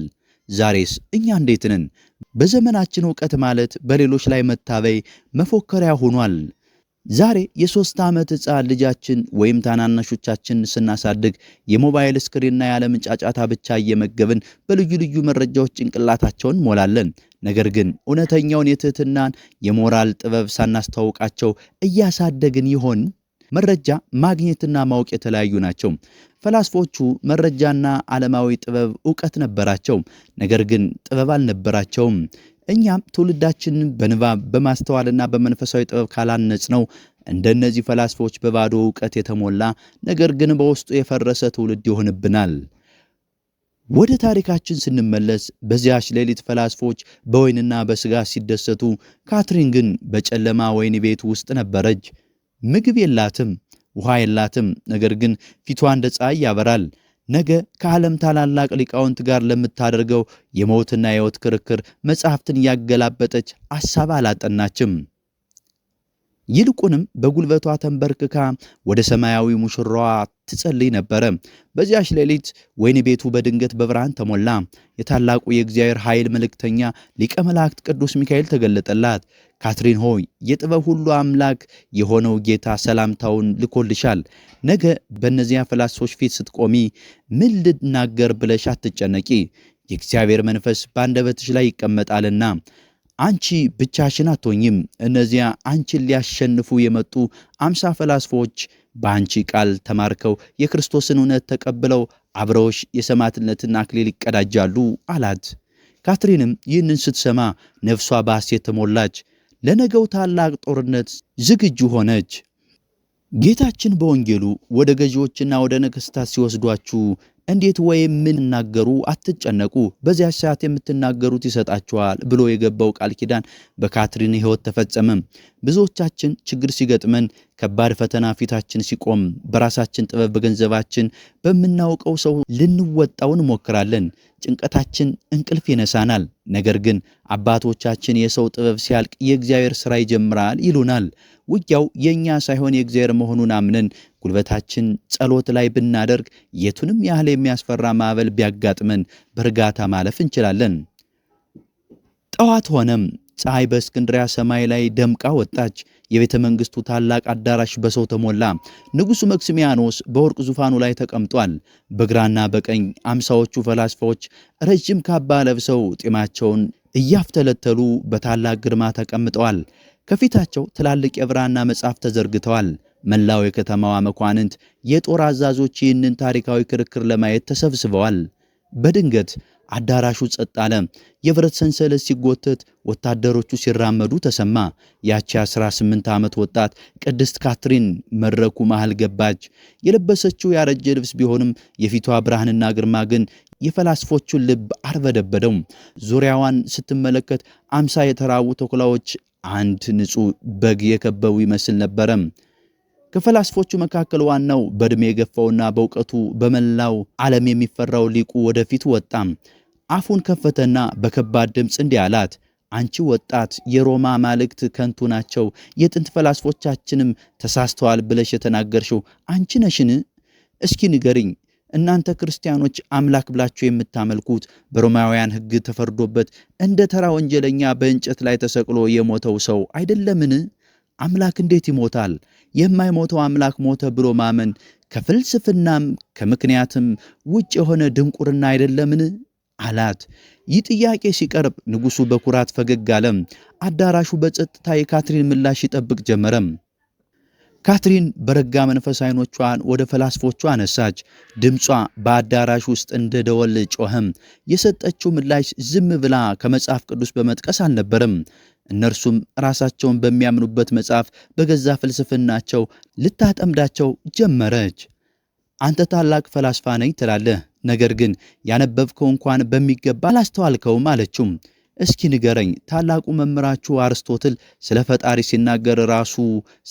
ዛሬስ እኛ እንዴት ነን? በዘመናችን እውቀት ማለት በሌሎች ላይ መታበይ መፎከሪያ ሆኗል። ዛሬ የ3 ዓመት ሕፃን ልጃችን ወይም ታናናሾቻችን ስናሳድግ የሞባይል ስክሪንና የዓለም ጫጫታ ብቻ እየመገብን በልዩ ልዩ መረጃዎች ጭንቅላታቸውን ሞላለን። ነገር ግን እውነተኛውን የትሕትናን የሞራል ጥበብ ሳናስተዋውቃቸው እያሳደግን ይሆን? መረጃ ማግኘትና ማወቅ የተለያዩ ናቸው። ፈላስፎቹ መረጃና ዓለማዊ ጥበብ ዕውቀት ነበራቸው፣ ነገር ግን ጥበብ አልነበራቸውም። እኛም ትውልዳችንን በንባብ በማስተዋልና በመንፈሳዊ ጥበብ ካላነጽ ነው እንደነዚህ ፈላስፎች በባዶ ዕውቀት የተሞላ ነገር ግን በውስጡ የፈረሰ ትውልድ ይሆንብናል። ወደ ታሪካችን ስንመለስ በዚያች ሌሊት ፈላስፎች በወይንና በስጋ ሲደሰቱ፣ ካትሪን ግን በጨለማ ወይን ቤት ውስጥ ነበረች። ምግብ የላትም፣ ውሃ የላትም፣ ነገር ግን ፊቷ እንደ ፀሐይ ያበራል። ነገ ከዓለም ታላላቅ ሊቃውንት ጋር ለምታደርገው የሞትና የሕይወት ክርክር መጽሐፍትን ያገላበጠች ሐሳብ አላጠናችም። ይልቁንም በጉልበቷ ተንበርክካ ወደ ሰማያዊ ሙሽራዋ ትጸልይ ነበረ። በዚያች ሌሊት ወይን ቤቱ በድንገት በብርሃን ተሞላ። የታላቁ የእግዚአብሔር ኃይል መልእክተኛ ሊቀ መላእክት ቅዱስ ሚካኤል ተገለጠላት። ካትሪን ሆይ የጥበብ ሁሉ አምላክ የሆነው ጌታ ሰላምታውን ልኮልሻል። ነገ በእነዚያ ፈላሶች ፊት ስትቆሚ ምን ልናገር ብለሽ አትጨነቂ። የእግዚአብሔር መንፈስ በአንደበትሽ ላይ ይቀመጣልና አንቺ ብቻሽን አትሆኝም። እነዚያ አንቺን ሊያሸንፉ የመጡ 50 ፈላስፎች በአንቺ ቃል ተማርከው የክርስቶስን እውነት ተቀብለው አብረውሽ የሰማዕትነትን አክሊል ይቀዳጃሉ አላት። ካትሪንም ይህንን ስትሰማ ነፍሷ በሐሴት ተሞላች። ለነገው ታላቅ ጦርነት ዝግጁ ሆነች። ጌታችን በወንጌሉ ወደ ገዢዎችና ወደ ነገሥታት ሲወስዷችሁ እንዴት ወይም ምን እናገሩ አትጨነቁ፣ በዚያች ሰዓት የምትናገሩት ይሰጣችኋል ብሎ የገባው ቃል ኪዳን በካትሪን ሕይወት ተፈጸመ። ብዙዎቻችን ችግር ሲገጥመን፣ ከባድ ፈተና ፊታችን ሲቆም በራሳችን ጥበብ፣ በገንዘባችን፣ በምናውቀው ሰው ልንወጣው እንሞክራለን። ጭንቀታችን እንቅልፍ ይነሳናል። ነገር ግን አባቶቻችን የሰው ጥበብ ሲያልቅ የእግዚአብሔር ሥራ ይጀምራል ይሉናል። ውጊያው የእኛ ሳይሆን የእግዚአብሔር መሆኑን አምነን ጉልበታችን ጸሎት ላይ ብናደርግ የቱንም ያህል የሚያስፈራ ማዕበል ቢያጋጥመን በእርጋታ ማለፍ እንችላለን። ጠዋት ሆነም። ፀሐይ በእስክንድሪያ ሰማይ ላይ ደምቃ ወጣች። የቤተ መንግሥቱ ታላቅ አዳራሽ በሰው ተሞላ። ንጉሡ መክስሚያኖስ በወርቅ ዙፋኑ ላይ ተቀምጧል። በግራና በቀኝ 50ዎቹ ፈላስፋዎች ረጅም ካባ ለብሰው ጢማቸውን እያፍተለተሉ በታላቅ ግርማ ተቀምጠዋል። ከፊታቸው ትላልቅ የብራና መጽሐፍ ተዘርግተዋል። መላው የከተማዋ መኳንንት፣ የጦር አዛዦች ይህንን ታሪካዊ ክርክር ለማየት ተሰብስበዋል። በድንገት አዳራሹ ጸጥ አለ። የብረት ሰንሰለት ሲጎተት፣ ወታደሮቹ ሲራመዱ ተሰማ። ያቺ 18 ዓመት ወጣት ቅድስት ካትሪን መድረኩ መሃል ገባች። የለበሰችው ያረጀ ልብስ ቢሆንም የፊቷ ብርሃንና ግርማ ግን የፈላስፎቹን ልብ አርበደበደው። ዙሪያዋን ስትመለከት 50 የተራቡ ተኩላዎች አንድ ንጹሕ በግ የከበቡ ይመስል ነበረ። ከፈላስፎቹ መካከል ዋናው በዕድሜ የገፋውና በእውቀቱ በመላው ዓለም የሚፈራው ሊቁ ወደፊት ወጣ። አፉን ከፈተና በከባድ ድምፅ እንዲህ አላት፣ አንቺ ወጣት፣ የሮማ አማልክት ከንቱ ናቸው፣ የጥንት ፈላስፎቻችንም ተሳስተዋል ብለሽ የተናገርሽው አንቺ ነሽን? እስኪ ንገሪኝ፣ እናንተ ክርስቲያኖች አምላክ ብላችሁ የምታመልኩት በሮማውያን ሕግ ተፈርዶበት እንደ ተራ ወንጀለኛ በእንጨት ላይ ተሰቅሎ የሞተው ሰው አይደለምን? አምላክ እንዴት ይሞታል? የማይሞተው አምላክ ሞተ ብሎ ማመን ከፍልስፍናም ከምክንያትም ውጭ የሆነ ድንቁርና አይደለምን? አላት። ይህ ጥያቄ ሲቀርብ ንጉሡ በኩራት ፈገግ አለም። አዳራሹ በጸጥታ የካትሪን ምላሽ ይጠብቅ ጀመረም። ካትሪን በረጋ መንፈስ ዓይኖቿን ወደ ፈላስፎቹ አነሳች። ድምጿ በአዳራሽ ውስጥ እንደ ደወል ጮኸም። የሰጠችው ምላሽ ዝም ብላ ከመጽሐፍ ቅዱስ በመጥቀስ አልነበረም። እነርሱም ራሳቸውን በሚያምኑበት መጽሐፍ በገዛ ፍልስፍናቸው ልታጠምዳቸው ጀመረች። አንተ ታላቅ ፈላስፋ ነኝ ትላለህ፣ ነገር ግን ያነበብከው እንኳን በሚገባ አላስተዋልከውም አለችው። እስኪ ንገረኝ፣ ታላቁ መምህራችሁ አርስቶትል ስለ ፈጣሪ ሲናገር ራሱ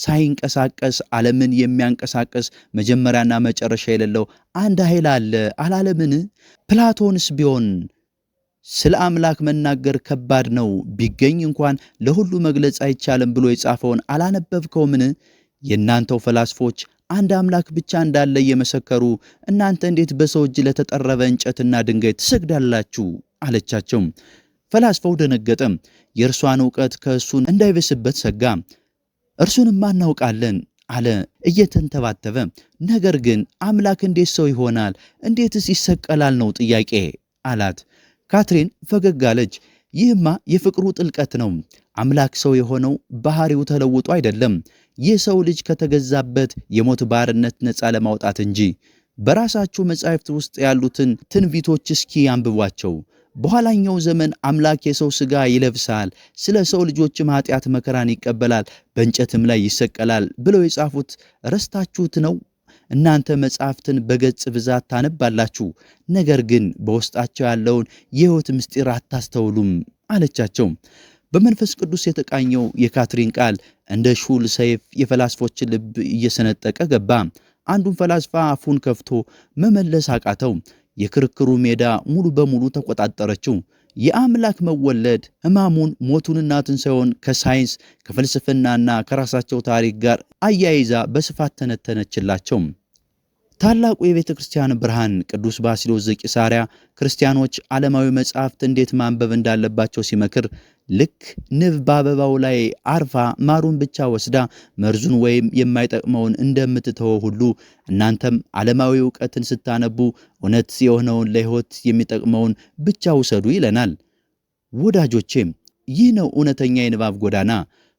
ሳይንቀሳቀስ ዓለምን የሚያንቀሳቀስ መጀመሪያና መጨረሻ የሌለው አንድ ኃይል አለ አላለምን? ፕላቶንስ ቢሆን ስለ አምላክ መናገር ከባድ ነው፣ ቢገኝ እንኳን ለሁሉ መግለጽ አይቻልም ብሎ የጻፈውን አላነበብከውምን? የእናንተው ፈላስፎች አንድ አምላክ ብቻ እንዳለ እየመሰከሩ እናንተ እንዴት በሰው እጅ ለተጠረበ እንጨትና ድንጋይ ትሰግዳላችሁ? አለቻቸው። ፈላስፋው ደነገጠ። የእርሷን ዕውቀት ከእሱ እንዳይበስበት ሰጋ። እርሱንማ እናውቃለን አለ እየተንተባተበ። ነገር ግን አምላክ እንዴት ሰው ይሆናል? እንዴትስ ይሰቀላል ነው ጥያቄ አላት። ካትሪን ፈገግ አለች። ይህማ የፍቅሩ ጥልቀት ነው። አምላክ ሰው የሆነው ባህሪው ተለውጦ አይደለም፣ የሰው ልጅ ከተገዛበት የሞት ባርነት ነፃ ለማውጣት እንጂ። በራሳችሁ መጻሕፍት ውስጥ ያሉትን ትንቢቶች እስኪ አንብቧቸው። በኋላኛው ዘመን አምላክ የሰው ሥጋ ይለብሳል፣ ስለ ሰው ልጆችም ኃጢአት መከራን ይቀበላል፣ በእንጨትም ላይ ይሰቀላል ብለው የጻፉት ረስታችሁት ነው? እናንተ መጻሕፍትን በገጽ ብዛት ታነባላችሁ፣ ነገር ግን በውስጣቸው ያለውን የሕይወት ምስጢር አታስተውሉም አለቻቸው። በመንፈስ ቅዱስ የተቃኘው የካትሪን ቃል እንደ ሹል ሰይፍ የፈላስፎችን ልብ እየሰነጠቀ ገባ። አንዱን ፈላስፋ አፉን ከፍቶ መመለስ አቃተው። የክርክሩ ሜዳ ሙሉ በሙሉ ተቆጣጠረችው። የአምላክ መወለድ ሕማሙን፣ ሞቱንና ትንሣኤውን ከሳይንስ ከፍልስፍናና ከራሳቸው ታሪክ ጋር አያይዛ በስፋት ተነተነችላቸው። ታላቁ የቤተ ክርስቲያን ብርሃን ቅዱስ ባስልዮስ ዘቂሳርያ ክርስቲያኖች ዓለማዊ መጻሕፍት እንዴት ማንበብ እንዳለባቸው ሲመክር ልክ ንብ በአበባው ላይ አርፋ ማሩን ብቻ ወስዳ መርዙን ወይም የማይጠቅመውን እንደምትተወው ሁሉ እናንተም ዓለማዊ ዕውቀትን ስታነቡ እውነት የሆነውን ለሕይወት የሚጠቅመውን ብቻ ውሰዱ ይለናል። ወዳጆቼም ይህ ነው እውነተኛ የንባብ ጎዳና።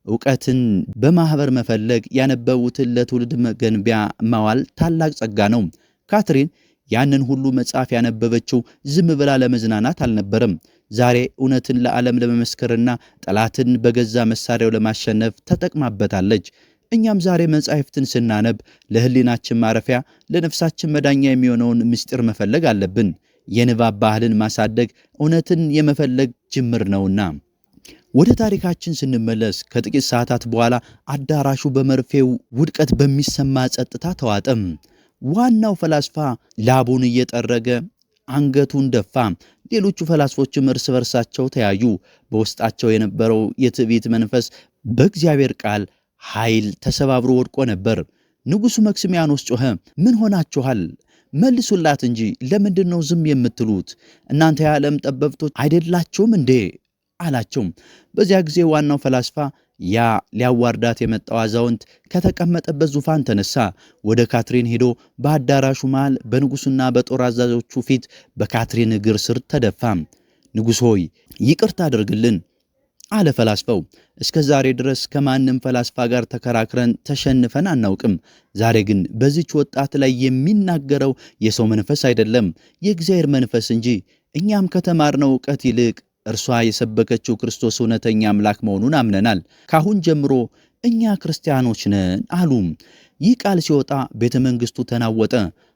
ዕውቀትን በማኅበር መፈለግ፣ ያነበቡትን ለትውልድ መገንቢያ ማዋል ታላቅ ጸጋ ነው። ካትሪን ያንን ሁሉ መጽሐፍ ያነበበችው ዝም ብላ ለመዝናናት አልነበረም። ዛሬ እውነትን ለዓለም ለመመስከርና ጠላትን በገዛ መሳሪያው ለማሸነፍ ተጠቅማበታለች። እኛም ዛሬ መጻሕፍትን ስናነብ ለሕሊናችን ማረፊያ፣ ለነፍሳችን መዳኛ የሚሆነውን ምስጢር መፈለግ አለብን። የንባብ ባህልን ማሳደግ እውነትን የመፈለግ ጅምር ነውና። ወደ ታሪካችን ስንመለስ ከጥቂት ሰዓታት በኋላ አዳራሹ በመርፌው ውድቀት በሚሰማ ጸጥታ ተዋጠም። ዋናው ፈላስፋ ላቡን እየጠረገ አንገቱን ደፋ። ሌሎቹ ፈላስፎችም እርስ በርሳቸው ተያዩ። በውስጣቸው የነበረው የትዕቢት መንፈስ በእግዚአብሔር ቃል ኃይል ተሰባብሮ ወድቆ ነበር። ንጉሡ መክስሚያኖስ ጮኸ፣ ምን ሆናችኋል? መልሱላት እንጂ ለምንድን ነው ዝም የምትሉት? እናንተ የዓለም ጠበብቶች አይደላችሁም እንዴ? አላቸው። በዚያ ጊዜ ዋናው ፈላስፋ ያ ሊያዋርዳት የመጣው አዛውንት ከተቀመጠበት ዙፋን ተነሳ። ወደ ካትሪን ሄዶ በአዳራሹ መሃል በንጉሡና በጦር አዛዦቹ ፊት በካትሪን እግር ስር ተደፋ። ንጉሥ ሆይ ይቅርታ አድርግልን አለ ፈላስፋው። እስከ ዛሬ ድረስ ከማንም ፈላስፋ ጋር ተከራክረን ተሸንፈን አናውቅም። ዛሬ ግን በዚች ወጣት ላይ የሚናገረው የሰው መንፈስ አይደለም፣ የእግዚአብሔር መንፈስ እንጂ። እኛም ከተማርነው ዕውቀት ይልቅ እርሷ የሰበከችው ክርስቶስ እውነተኛ አምላክ መሆኑን አምነናል። ካሁን ጀምሮ እኛ ክርስቲያኖች ነን አሉ። ይህ ቃል ሲወጣ ቤተ መንግሥቱ ተናወጠ።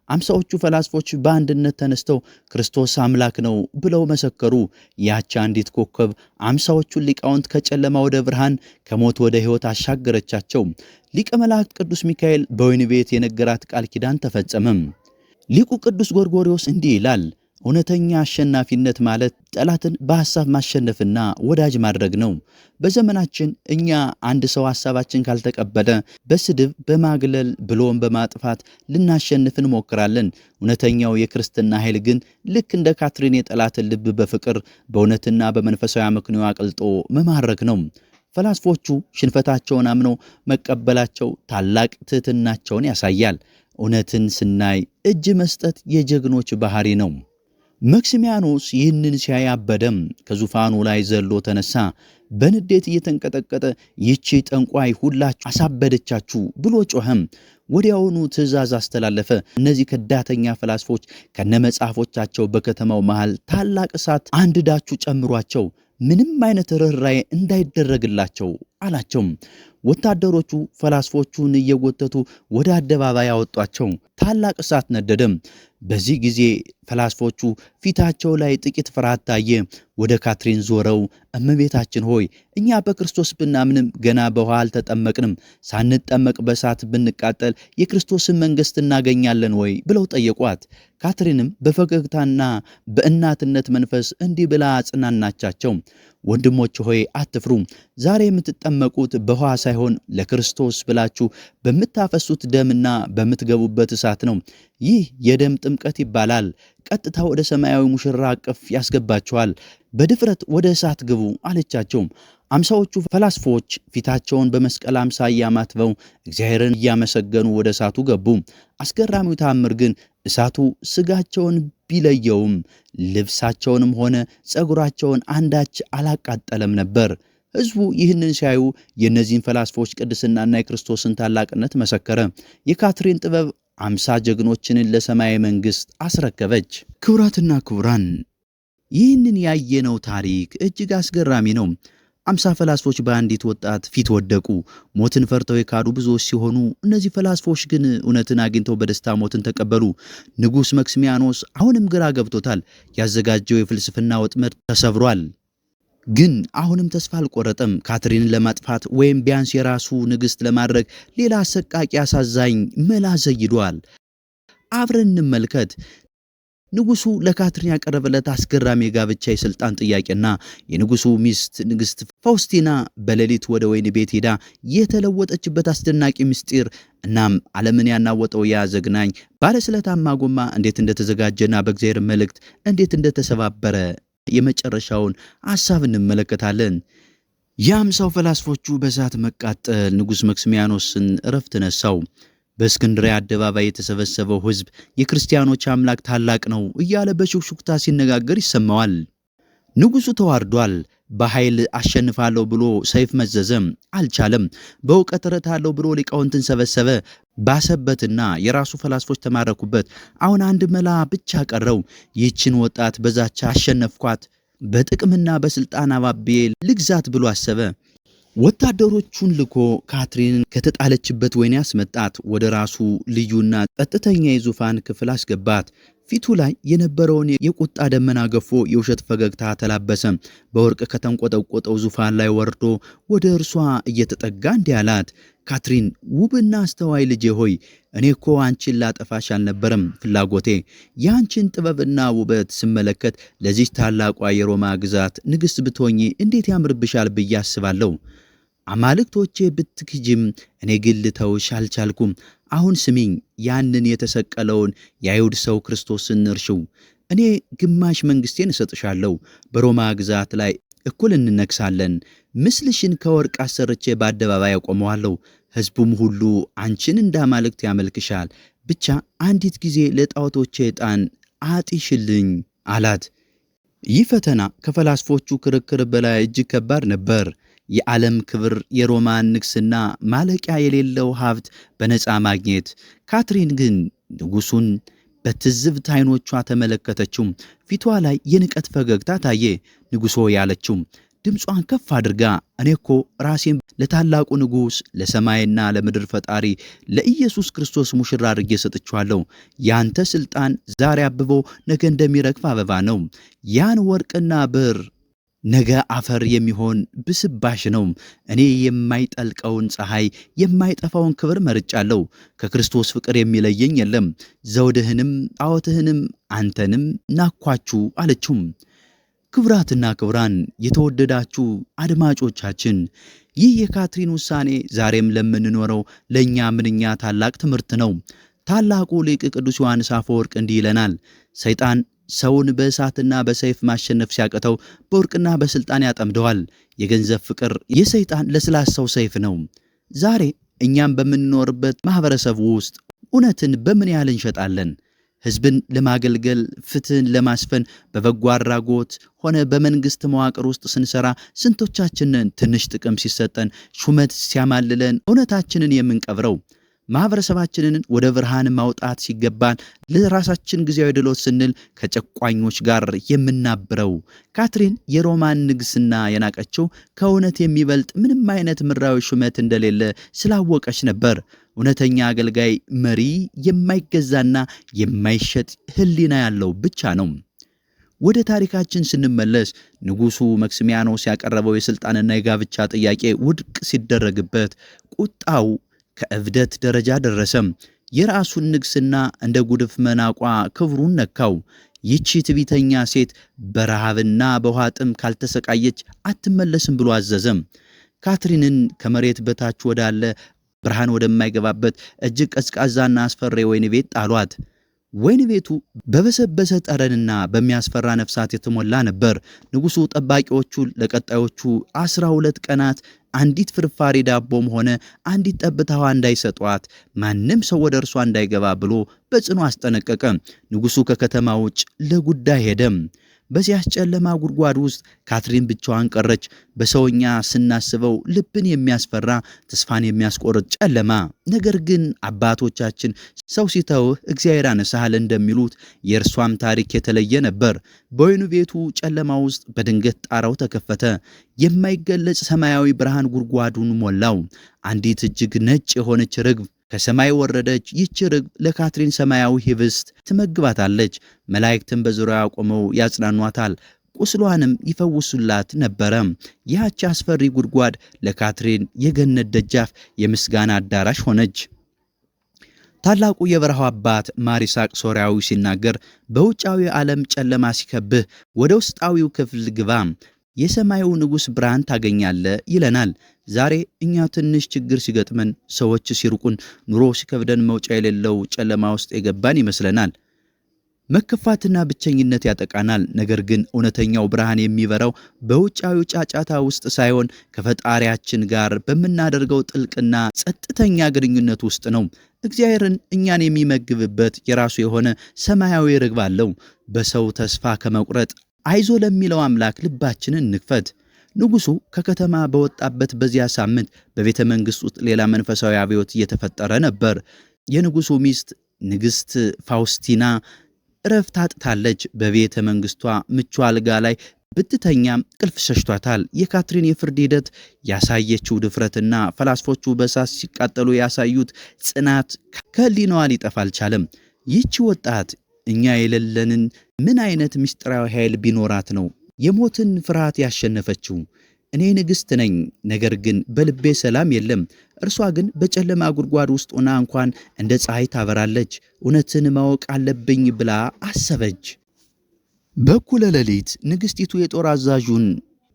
አምሳዎቹ ፈላስፎች በአንድነት ተነስተው ክርስቶስ አምላክ ነው ብለው መሰከሩ። ያቺ አንዲት ኮከብ አምሳዎቹን ሊቃውንት ከጨለማ ወደ ብርሃን፣ ከሞት ወደ ሕይወት አሻገረቻቸው። ሊቀ መላእክት ቅዱስ ሚካኤል በወይን ቤት የነገራት ቃል ኪዳን ተፈጸመም። ሊቁ ቅዱስ ጎርጎርዮስ እንዲህ ይላል፣ እውነተኛ አሸናፊነት ማለት ጠላትን በሐሳብ ማሸነፍና ወዳጅ ማድረግ ነው። በዘመናችን እኛ አንድ ሰው ሐሳባችን ካልተቀበለ በስድብ በማግለል ብሎም በማጥፋት ልናሸንፍ እንሞክራለን። እውነተኛው የክርስትና ኃይል ግን ልክ እንደ ካትሪን የጠላትን ልብ በፍቅር በእውነትና በመንፈሳዊ አመክንዮ አቅልጦ መማረክ ነው። ፈላስፎቹ ሽንፈታቸውን አምነው መቀበላቸው ታላቅ ትሕትናቸውን ያሳያል። እውነትን ስናይ እጅ መስጠት የጀግኖች ባህሪ ነው። መክስሚያኖስ ይህንን ሲያይ አበደም። ከዙፋኑ ላይ ዘሎ ተነሳ። በንዴት እየተንቀጠቀጠ ይቺ ጠንቋይ ሁላችሁ አሳበደቻችሁ ብሎ ጮኸም። ወዲያውኑ ትእዛዝ አስተላለፈ። እነዚህ ከዳተኛ ፈላስፎች ከነመጽሐፎቻቸው በከተማው መሃል ታላቅ እሳት አንድዳችሁ ጨምሯቸው፣ ምንም አይነት ርኅራኄ እንዳይደረግላቸው አላቸው። ወታደሮቹ ፈላስፎቹን እየጎተቱ ወደ አደባባይ አወጧቸው። ታላቅ እሳት ነደደም። በዚህ ጊዜ ፈላስፎቹ ፊታቸው ላይ ጥቂት ፍርሃት ታየ። ወደ ካትሪን ዞረው እመቤታችን ሆይ እኛ በክርስቶስ ብናምንም ገና በውሃ አልተጠመቅንም፣ ሳንጠመቅ በእሳት ብንቃጠል የክርስቶስን መንግሥት እናገኛለን ወይ ብለው ጠየቋት። ካትሪንም በፈገግታና በእናትነት መንፈስ እንዲህ ብላ አጽናናቻቸው። ወንድሞች ሆይ አትፍሩ። ዛሬ የምትጠመቁት በውሃ ሳይሆን ለክርስቶስ ብላችሁ በምታፈሱት ደምና በምትገቡበት እሳት ነው። ይህ የደም ጥምቀት ይባላል። ቀጥታ ወደ ሰማያዊ ሙሽራ አቅፍ ያስገባችኋል። በድፍረት ወደ እሳት ግቡ አለቻቸው። አምሳዎቹ ፈላስፎች ፊታቸውን በመስቀል አምሳያ ማትበው እግዚአብሔርን እያመሰገኑ ወደ እሳቱ ገቡ። አስገራሚው ተአምር ግን እሳቱ ስጋቸውን ቢለየውም ልብሳቸውንም ሆነ ፀጉራቸውን አንዳች አላቃጠለም ነበር። ሕዝቡ ይህንን ሲያዩ የእነዚህን ፈላስፎች ቅድስናና የክርስቶስን ታላቅነት መሰከረ። የካትሪን ጥበብ 50 ጀግኖችን ለሰማያዊ መንግሥት አስረከበች። ክቡራትና ክቡራን፣ ይህንን ያየነው ታሪክ እጅግ አስገራሚ ነው። 50 ፈላስፎች በአንዲት ወጣት ፊት ወደቁ። ሞትን ፈርተው የካዱ ብዙዎች ሲሆኑ፣ እነዚህ ፈላስፎች ግን እውነትን አግኝተው በደስታ ሞትን ተቀበሉ። ንጉሥ መክስሚያኖስ አሁንም ግራ ገብቶታል። ያዘጋጀው የፍልስፍና ወጥመድ ተሰብሯል። ግን አሁንም ተስፋ አልቆረጠም። ካትሪንን ለማጥፋት ወይም ቢያንስ የራሱ ንግሥት ለማድረግ ሌላ አሰቃቂ አሳዛኝ መላ ዘይዷል። አብረን እንመልከት። ንጉሱ ለካትሪን ያቀረበለት አስገራሚ የጋብቻ የሥልጣን ጥያቄና የንጉሱ ሚስት ንግሥት ፋውስቲና በሌሊት ወደ ወይን ቤት ሄዳ የተለወጠችበት አስደናቂ ምስጢር፣ እናም ዓለምን ያናወጠው ያ ዘግናኝ ባለስለታማ ጎማ እንዴት እንደተዘጋጀና በእግዚአብሔር መልእክት እንዴት እንደተሰባበረ የመጨረሻውን ሐሳብ እንመለከታለን። የአምሳው ፈላስፎቹ በእሳት መቃጠል ንጉሥ መክስሚያኖስን እረፍት ነሳው። በእስክንድርያ አደባባይ የተሰበሰበው ሕዝብ የክርስቲያኖች አምላክ ታላቅ ነው እያለ በሹክሹክታ ሲነጋገር ይሰማዋል። ንጉሡ ተዋርዷል። በኃይል አሸንፋለሁ ብሎ ሰይፍ መዘዘም፣ አልቻለም። በእውቀት እረታለሁ ብሎ ሊቃውንትን ሰበሰበ፣ ባሰበትና የራሱ ፈላስፎች ተማረኩበት። አሁን አንድ መላ ብቻ ቀረው። ይህችን ወጣት በዛቻ አሸነፍኳት፣ በጥቅምና በስልጣን አባቤ ልግዛት ብሎ አሰበ። ወታደሮቹን ልኮ ካትሪንን ከተጣለችበት ወይን ያስመጣት፣ ወደ ራሱ ልዩና ጸጥተኛ የዙፋን ክፍል አስገባት። ፊቱ ላይ የነበረውን የቁጣ ደመና ገፎ የውሸት ፈገግታ ተላበሰ። በወርቅ ከተንቆጠቆጠው ዙፋን ላይ ወርዶ ወደ እርሷ እየተጠጋ እንዲህ አላት፣ ካትሪን ውብና አስተዋይ ልጄ ሆይ፣ እኔ እኮ አንቺን ላጠፋሽ አልነበረም ፍላጎቴ። የአንቺን ጥበብና ውበት ስመለከት ለዚህ ታላቋ የሮማ ግዛት ንግሥት ብትሆኚ እንዴት ያምርብሻል ብዬ አስባለሁ። አማልክቶቼ ብትክጂም እኔ ግን ልተውሽ አልቻልኩም። አሁን ስሚኝ፣ ያንን የተሰቀለውን የአይሁድ ሰው ክርስቶስን እርሺው። እኔ ግማሽ መንግሥቴን እሰጥሻለሁ። በሮማ ግዛት ላይ እኩል እንነግሳለን። ምስልሽን ከወርቅ አሰርቼ በአደባባይ ያቆመዋለሁ። ሕዝቡም ሁሉ አንቺን እንደ አማልክት ያመልክሻል። ብቻ አንዲት ጊዜ ለጣዖቶቼ ዕጣን አጢሽልኝ አላት። ይህ ፈተና ከፈላስፎቹ ክርክር በላይ እጅግ ከባድ ነበር። የዓለም ክብር፣ የሮማን ንግስና፣ ማለቂያ የሌለው ሀብት በነፃ ማግኘት። ካትሪን ግን ንጉሱን በትዝብት ዓይኖቿ ተመለከተችው። ፊቷ ላይ የንቀት ፈገግታ ታየ። ንጉሶ ያለችው ድምጿን ከፍ አድርጋ፣ እኔ እኮ ራሴን ለታላቁ ንጉሥ፣ ለሰማይና ለምድር ፈጣሪ ለኢየሱስ ክርስቶስ ሙሽራ አድርጌ ሰጥቼዋለሁ። ያንተ ሥልጣን ዛሬ አብቦ ነገ እንደሚረግፍ አበባ ነው። ያን ወርቅና ብር ነገ አፈር የሚሆን ብስባሽ ነው። እኔ የማይጠልቀውን ፀሐይ፣ የማይጠፋውን ክብር መርጫለሁ። ከክርስቶስ ፍቅር የሚለየኝ የለም። ዘውድህንም ጣዖትህንም አንተንም ናኳችሁ አለችው። ክቡራትና ክቡራን የተወደዳችሁ አድማጮቻችን፣ ይህ የካትሪን ውሳኔ ዛሬም ለምንኖረው ለእኛ ምንኛ ታላቅ ትምህርት ነው። ታላቁ ሊቅ ቅዱስ ዮሐንስ አፈወርቅ እንዲህ ይለናል፣ ሰይጣን ሰውን በእሳትና በሰይፍ ማሸነፍ ሲያቅተው በወርቅና በስልጣን ያጠምደዋል። የገንዘብ ፍቅር የሰይጣን ለስላሳው ሰይፍ ነው። ዛሬ እኛም በምንኖርበት ማህበረሰብ ውስጥ እውነትን በምን ያህል እንሸጣለን? ሕዝብን ለማገልገል፣ ፍትህን ለማስፈን በበጎ አድራጎት ሆነ በመንግስት መዋቅር ውስጥ ስንሰራ ስንቶቻችንን ትንሽ ጥቅም ሲሰጠን፣ ሹመት ሲያማልለን እውነታችንን የምንቀብረው? ማህበረሰባችንን ወደ ብርሃን ማውጣት ሲገባን ለራሳችን ጊዜያዊ ድሎት ስንል ከጨቋኞች ጋር የምናብረው? ካትሪን የሮማን ንግስና የናቀችው ከእውነት የሚበልጥ ምንም አይነት ምድራዊ ሹመት እንደሌለ ስላወቀች ነበር። እውነተኛ አገልጋይ መሪ የማይገዛና የማይሸጥ ሕሊና ያለው ብቻ ነው። ወደ ታሪካችን ስንመለስ ንጉሱ መክስሚያኖስ ያቀረበው የሥልጣንና የጋብቻ ጥያቄ ውድቅ ሲደረግበት ቁጣው ከእብደት ደረጃ ደረሰም። የራሱን ንግስና እንደ ጉድፍ መናቋ ክብሩን ነካው። ይቺ ትዕቢተኛ ሴት በረሃብና በውሃ ጥም ካልተሰቃየች አትመለስም ብሎ አዘዘም። ካትሪንን ከመሬት በታች ወዳለ ብርሃን ወደማይገባበት እጅግ ቀዝቃዛና አስፈሪ ወይን ቤት ጣሏት። ወይን ቤቱ በበሰበሰ ጠረንና በሚያስፈራ ነፍሳት የተሞላ ነበር። ንጉሡ ጠባቂዎቹ ለቀጣዮቹ 12 ቀናት አንዲት ፍርፋሪ ዳቦም ሆነ አንዲት ጠብታ ውሃ እንዳይሰጧት፣ ማንም ሰው ወደ እርሷ እንዳይገባ ብሎ በጽኑ አስጠነቀቀ። ንጉሡ ከከተማ ውጭ ለጉዳይ ሄደም። በዚያች ጨለማ ጉድጓድ ውስጥ ካትሪን ብቻዋን ቀረች። በሰውኛ ስናስበው ልብን የሚያስፈራ ተስፋን የሚያስቆርጥ ጨለማ። ነገር ግን አባቶቻችን ሰው ሲተውህ እግዚአብሔር ያነሳሃል እንደሚሉት የእርሷም ታሪክ የተለየ ነበር። በወይኑ ቤቱ ጨለማ ውስጥ በድንገት ጣራው ተከፈተ። የማይገለጽ ሰማያዊ ብርሃን ጉድጓዱን ሞላው። አንዲት እጅግ ነጭ የሆነች ርግብ ከሰማይ ወረደች። ይህች ርግብ ለካትሪን ሰማያዊ ህብስት ትመግባታለች። መላእክትም በዙሪያዋ ቆመው ያጽናኗታል። ቁስሏንም ይፈውሱላት ነበረ። ያች አስፈሪ ጉድጓድ ለካትሪን የገነት ደጃፍ፣ የምስጋና አዳራሽ ሆነች። ታላቁ የበረሃው አባት ማር ይስሐቅ ሶርያዊ ሲናገር በውጫዊ ዓለም ጨለማ ሲከብህ ወደ ውስጣዊው ክፍል ግባ፣ የሰማዩ ንጉሥ ብርሃን ታገኛለህ ይለናል። ዛሬ እኛ ትንሽ ችግር ሲገጥመን፣ ሰዎች ሲርቁን፣ ኑሮ ሲከብደን መውጫ የሌለው ጨለማ ውስጥ የገባን ይመስለናል። መከፋትና ብቸኝነት ያጠቃናል። ነገር ግን እውነተኛው ብርሃን የሚበራው በውጫዊ ጫጫታ ውስጥ ሳይሆን ከፈጣሪያችን ጋር በምናደርገው ጥልቅና ጸጥተኛ ግንኙነት ውስጥ ነው። እግዚአብሔርን እኛን የሚመግብበት የራሱ የሆነ ሰማያዊ ርግብ አለው። በሰው ተስፋ ከመቁረጥ አይዞ ለሚለው አምላክ ልባችንን እንክፈት። ንጉሡ ከከተማ በወጣበት በዚያ ሳምንት በቤተ መንግሥት ውስጥ ሌላ መንፈሳዊ አብዮት እየተፈጠረ ነበር። የንጉሡ ሚስት ንግሥት ፋውስቲና እረፍት አጥታለች። በቤተ መንግሥቷ ምቹ አልጋ ላይ ብትተኛም ቅልፍ ሸሽቷታል። የካትሪን የፍርድ ሂደት ያሳየችው ድፍረትና ፈላስፎቹ በእሳት ሲቃጠሉ ያሳዩት ጽናት ከሕሊናዋ ሊጠፋ አልቻለም። ይህች ወጣት እኛ የሌለንን ምን አይነት ምስጢራዊ ኃይል ቢኖራት ነው የሞትን ፍርሃት ያሸነፈችው? እኔ ንግሥት ነኝ፣ ነገር ግን በልቤ ሰላም የለም። እርሷ ግን በጨለማ ጉድጓድ ውስጥ ሆና እንኳን እንደ ፀሐይ ታበራለች። እውነትን ማወቅ አለብኝ ብላ አሰበች። በእኩለ ሌሊት ንግሥቲቱ የጦር አዛዡን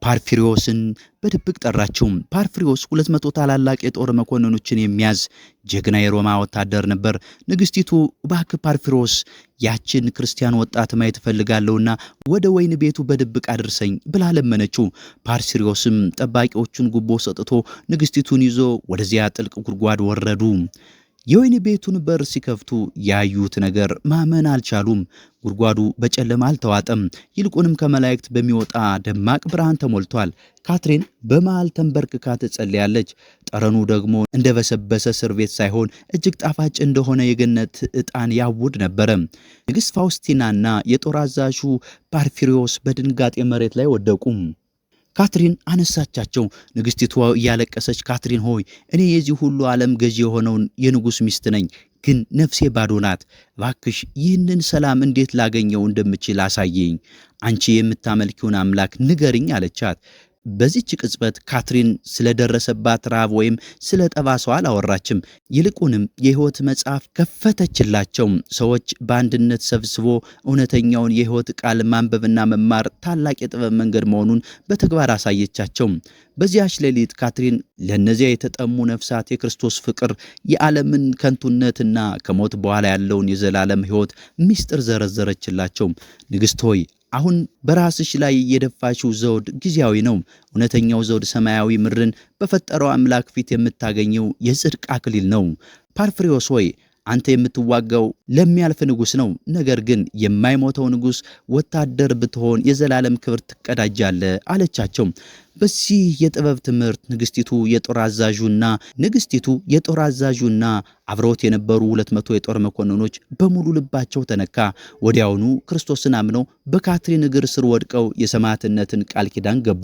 ፓርፊሪዮስን በድብቅ ጠራችው። ፓርፊሪዮስ 200 ታላላቅ የጦር መኮንኖችን የሚያዝ ጀግና የሮማ ወታደር ነበር። ንግሥቲቱ እባክህ ፓርፊሪዮስ ያችን ክርስቲያን ወጣት ማየት እፈልጋለሁና ወደ ወይን ቤቱ በድብቅ አድርሰኝ ብላ ለመነችው። ፓርፊሪዮስም ጠባቂዎቹን ጉቦ ሰጥቶ ንግሥቲቱን ይዞ ወደዚያ ጥልቅ ጉድጓድ ወረዱ። የወይን ቤቱን በር ሲከፍቱ ያዩት ነገር ማመን አልቻሉም። ጉድጓዱ በጨለማ አልተዋጠም፣ ይልቁንም ከመላእክት በሚወጣ ደማቅ ብርሃን ተሞልቷል። ካትሪን በመሃል ተንበርክካ ትጸልያለች። ጠረኑ ደግሞ እንደ በሰበሰ እስር ቤት ሳይሆን እጅግ ጣፋጭ እንደሆነ የገነት ዕጣን ያውድ ነበረ። ንግሥት ፋውስቲናና የጦር አዛዡ ፓርፊሪዮስ በድንጋጤ መሬት ላይ ወደቁ። ካትሪን አነሳቻቸው። ንግሥቲቱ እያለቀሰች ካትሪን ሆይ እኔ የዚህ ሁሉ ዓለም ገዢ የሆነውን የንጉሥ ሚስት ነኝ፣ ግን ነፍሴ ባዶ ናት። እባክሽ ይህንን ሰላም እንዴት ላገኘው እንደምችል አሳየኝ። አንቺ የምታመልኪውን አምላክ ንገርኝ አለቻት። በዚህች ቅጽበት ካትሪን ስለደረሰባት ረሃብ ወይም ስለ ጠባሳዋ አላወራችም። ይልቁንም የሕይወት መጽሐፍ ከፈተችላቸው። ሰዎች በአንድነት ሰብስቦ እውነተኛውን የሕይወት ቃል ማንበብና መማር ታላቅ የጥበብ መንገድ መሆኑን በተግባር አሳየቻቸው። በዚያች ሌሊት ካትሪን ለእነዚያ የተጠሙ ነፍሳት የክርስቶስ ፍቅር፣ የዓለምን ከንቱነትና ከሞት በኋላ ያለውን የዘላለም ሕይወት ምስጢር ዘረዘረችላቸው። ንግሥት ሆይ አሁን በራስሽ ላይ የደፋሽው ዘውድ ጊዜያዊ ነው። እውነተኛው ዘውድ ሰማያዊ ምድርን በፈጠረው አምላክ ፊት የምታገኘው የጽድቅ አክሊል ነው። ፓርፊሪዮስ ሆይ አንተ የምትዋጋው ለሚያልፍ ንጉሥ ነው። ነገር ግን የማይሞተው ንጉሥ ወታደር ብትሆን የዘላለም ክብር ትቀዳጃለህ አለቻቸው። በዚህ የጥበብ ትምህርት ንግሥቲቱ የጦር አዛዡና አብረውት የነበሩ 200 የጦር መኮንኖች በሙሉ ልባቸው ተነካ። ወዲያውኑ ክርስቶስን አምነው በካትሪን እግር ስር ወድቀው የሰማዕትነትን ቃል ኪዳን ገቡ።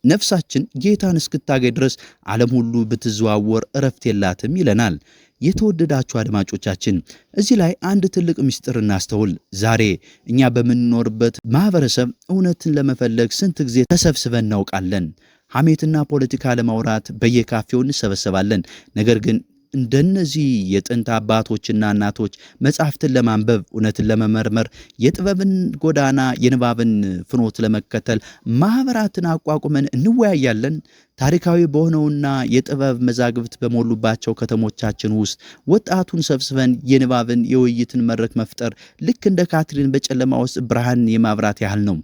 ነፍሳችን ጌታን እስክታገኝ ድረስ ዓለም ሁሉ ብትዘዋወር እረፍት የላትም ይለናል። የተወደዳችሁ አድማጮቻችን እዚህ ላይ አንድ ትልቅ ምስጢር እናስተውል። ዛሬ እኛ በምንኖርበት ማህበረሰብ እውነትን ለመፈለግ ስንት ጊዜ ተሰብስበን እናውቃለን? ሐሜትና ፖለቲካ ለማውራት በየካፌው እንሰበሰባለን። ነገር ግን እንደነዚህ የጥንት አባቶችና እናቶች መጻሕፍትን ለማንበብ፣ እውነትን ለመመርመር፣ የጥበብን ጎዳና የንባብን ፍኖት ለመከተል ማህበራትን አቋቁመን እንወያያለን? ታሪካዊ በሆነውና የጥበብ መዛግብት በሞሉባቸው ከተሞቻችን ውስጥ ወጣቱን ሰብስበን የንባብን የውይይትን መድረክ መፍጠር ልክ እንደ ካትሪን በጨለማ ውስጥ ብርሃን የማብራት ያህል ነው።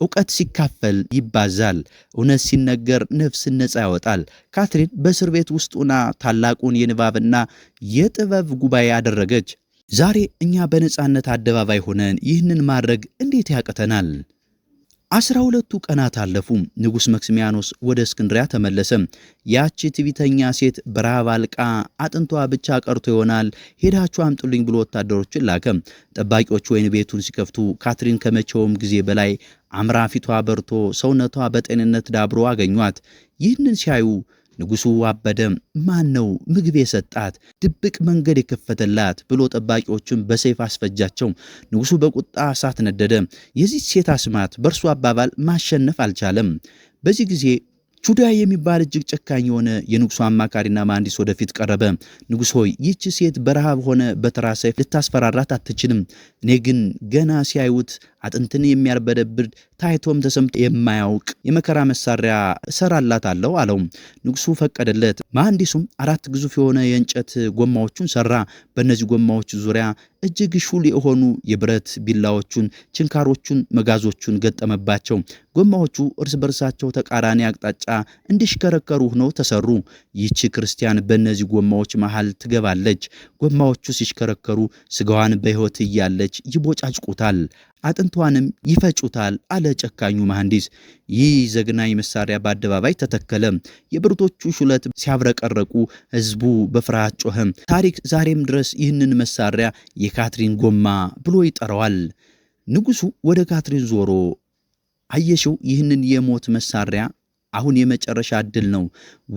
ዕውቀት ሲካፈል ይባዛል። እውነት ሲነገር ነፍስን ነፃ ያወጣል። ካትሪን በእስር ቤት ውስጥ ሆና ታላቁን የንባብና የጥበብ ጉባኤ አደረገች። ዛሬ እኛ በነፃነት አደባባይ ሆነን ይህንን ማድረግ እንዴት ያቅተናል? 12 ቀናት አለፉ። ንጉሥ መክስሚያኖስ ወደ እስክንድሪያ ተመለሰ። ያቺ ትዕቢተኛ ሴት በረሃብ አልቃ አጥንቷ ብቻ ቀርቶ ይሆናል፣ ሄዳችሁ አምጡልኝ ብሎ ወታደሮችን ላከ። ጠባቂዎች ወይን ቤቱን ሲከፍቱ ካትሪን ከመቼውም ጊዜ በላይ አምራ ፊቷ በርቶ ሰውነቷ በጤንነት ዳብሮ አገኟት። ይህንን ሲያዩ ንጉሡ አበደ። ማን ነው ምግብ የሰጣት ድብቅ መንገድ የከፈተላት ብሎ ጠባቂዎቹን በሰይፍ አስፈጃቸው። ንጉሡ በቁጣ እሳት ነደደ። የዚህ ሴት አስማት በእርሱ አባባል ማሸነፍ አልቻለም። በዚህ ጊዜ ቹዳ የሚባል እጅግ ጨካኝ የሆነ የንጉሡ አማካሪና መሐንዲስ ወደፊት ቀረበ። ንጉሥ ሆይ ይህች ሴት በረሃብ ሆነ በተራ ሰይፍ ልታስፈራራት አትችልም። እኔ ግን ገና ሲያዩት አጥንትን የሚያርበደብድ ታይቶም ተሰምቶ የማያውቅ የመከራ መሳሪያ እሰራላታለሁ አለው። ንጉሡ ፈቀደለት። መሐንዲሱም 4 ግዙፍ የሆነ የእንጨት ጎማዎቹን ሰራ። በእነዚህ ጎማዎች ዙሪያ እጅግ ሹል የሆኑ የብረት ቢላዎቹን፣ ችንካሮቹን፣ መጋዞቹን ገጠመባቸው። ጎማዎቹ እርስ በርሳቸው ተቃራኒ አቅጣጫ እንዲሽከረከሩ ሆነው ተሰሩ። ይህች ክርስቲያን በእነዚህ ጎማዎች መሃል ትገባለች። ጎማዎቹ ሲሽከረከሩ ስጋዋን በሕይወት እያለች ይቦጫጭቁታል፣ አጥንቷንም ይፈጩታል አለ ጨካኙ መሐንዲስ። ይህ ዘግናኝ መሳሪያ በአደባባይ ተተከለ። የብረቶቹ ሹለት ሲያብረቀረቁ ሕዝቡ በፍርሃት ጮኸ። ታሪክ ዛሬም ድረስ ይህንን መሳሪያ የካትሪን ጎማ ብሎ ይጠራዋል። ንጉሡ ወደ ካትሪን ዞሮ አየሽው፣ ይህንን የሞት መሳሪያ አሁን የመጨረሻ ዕድል ነው።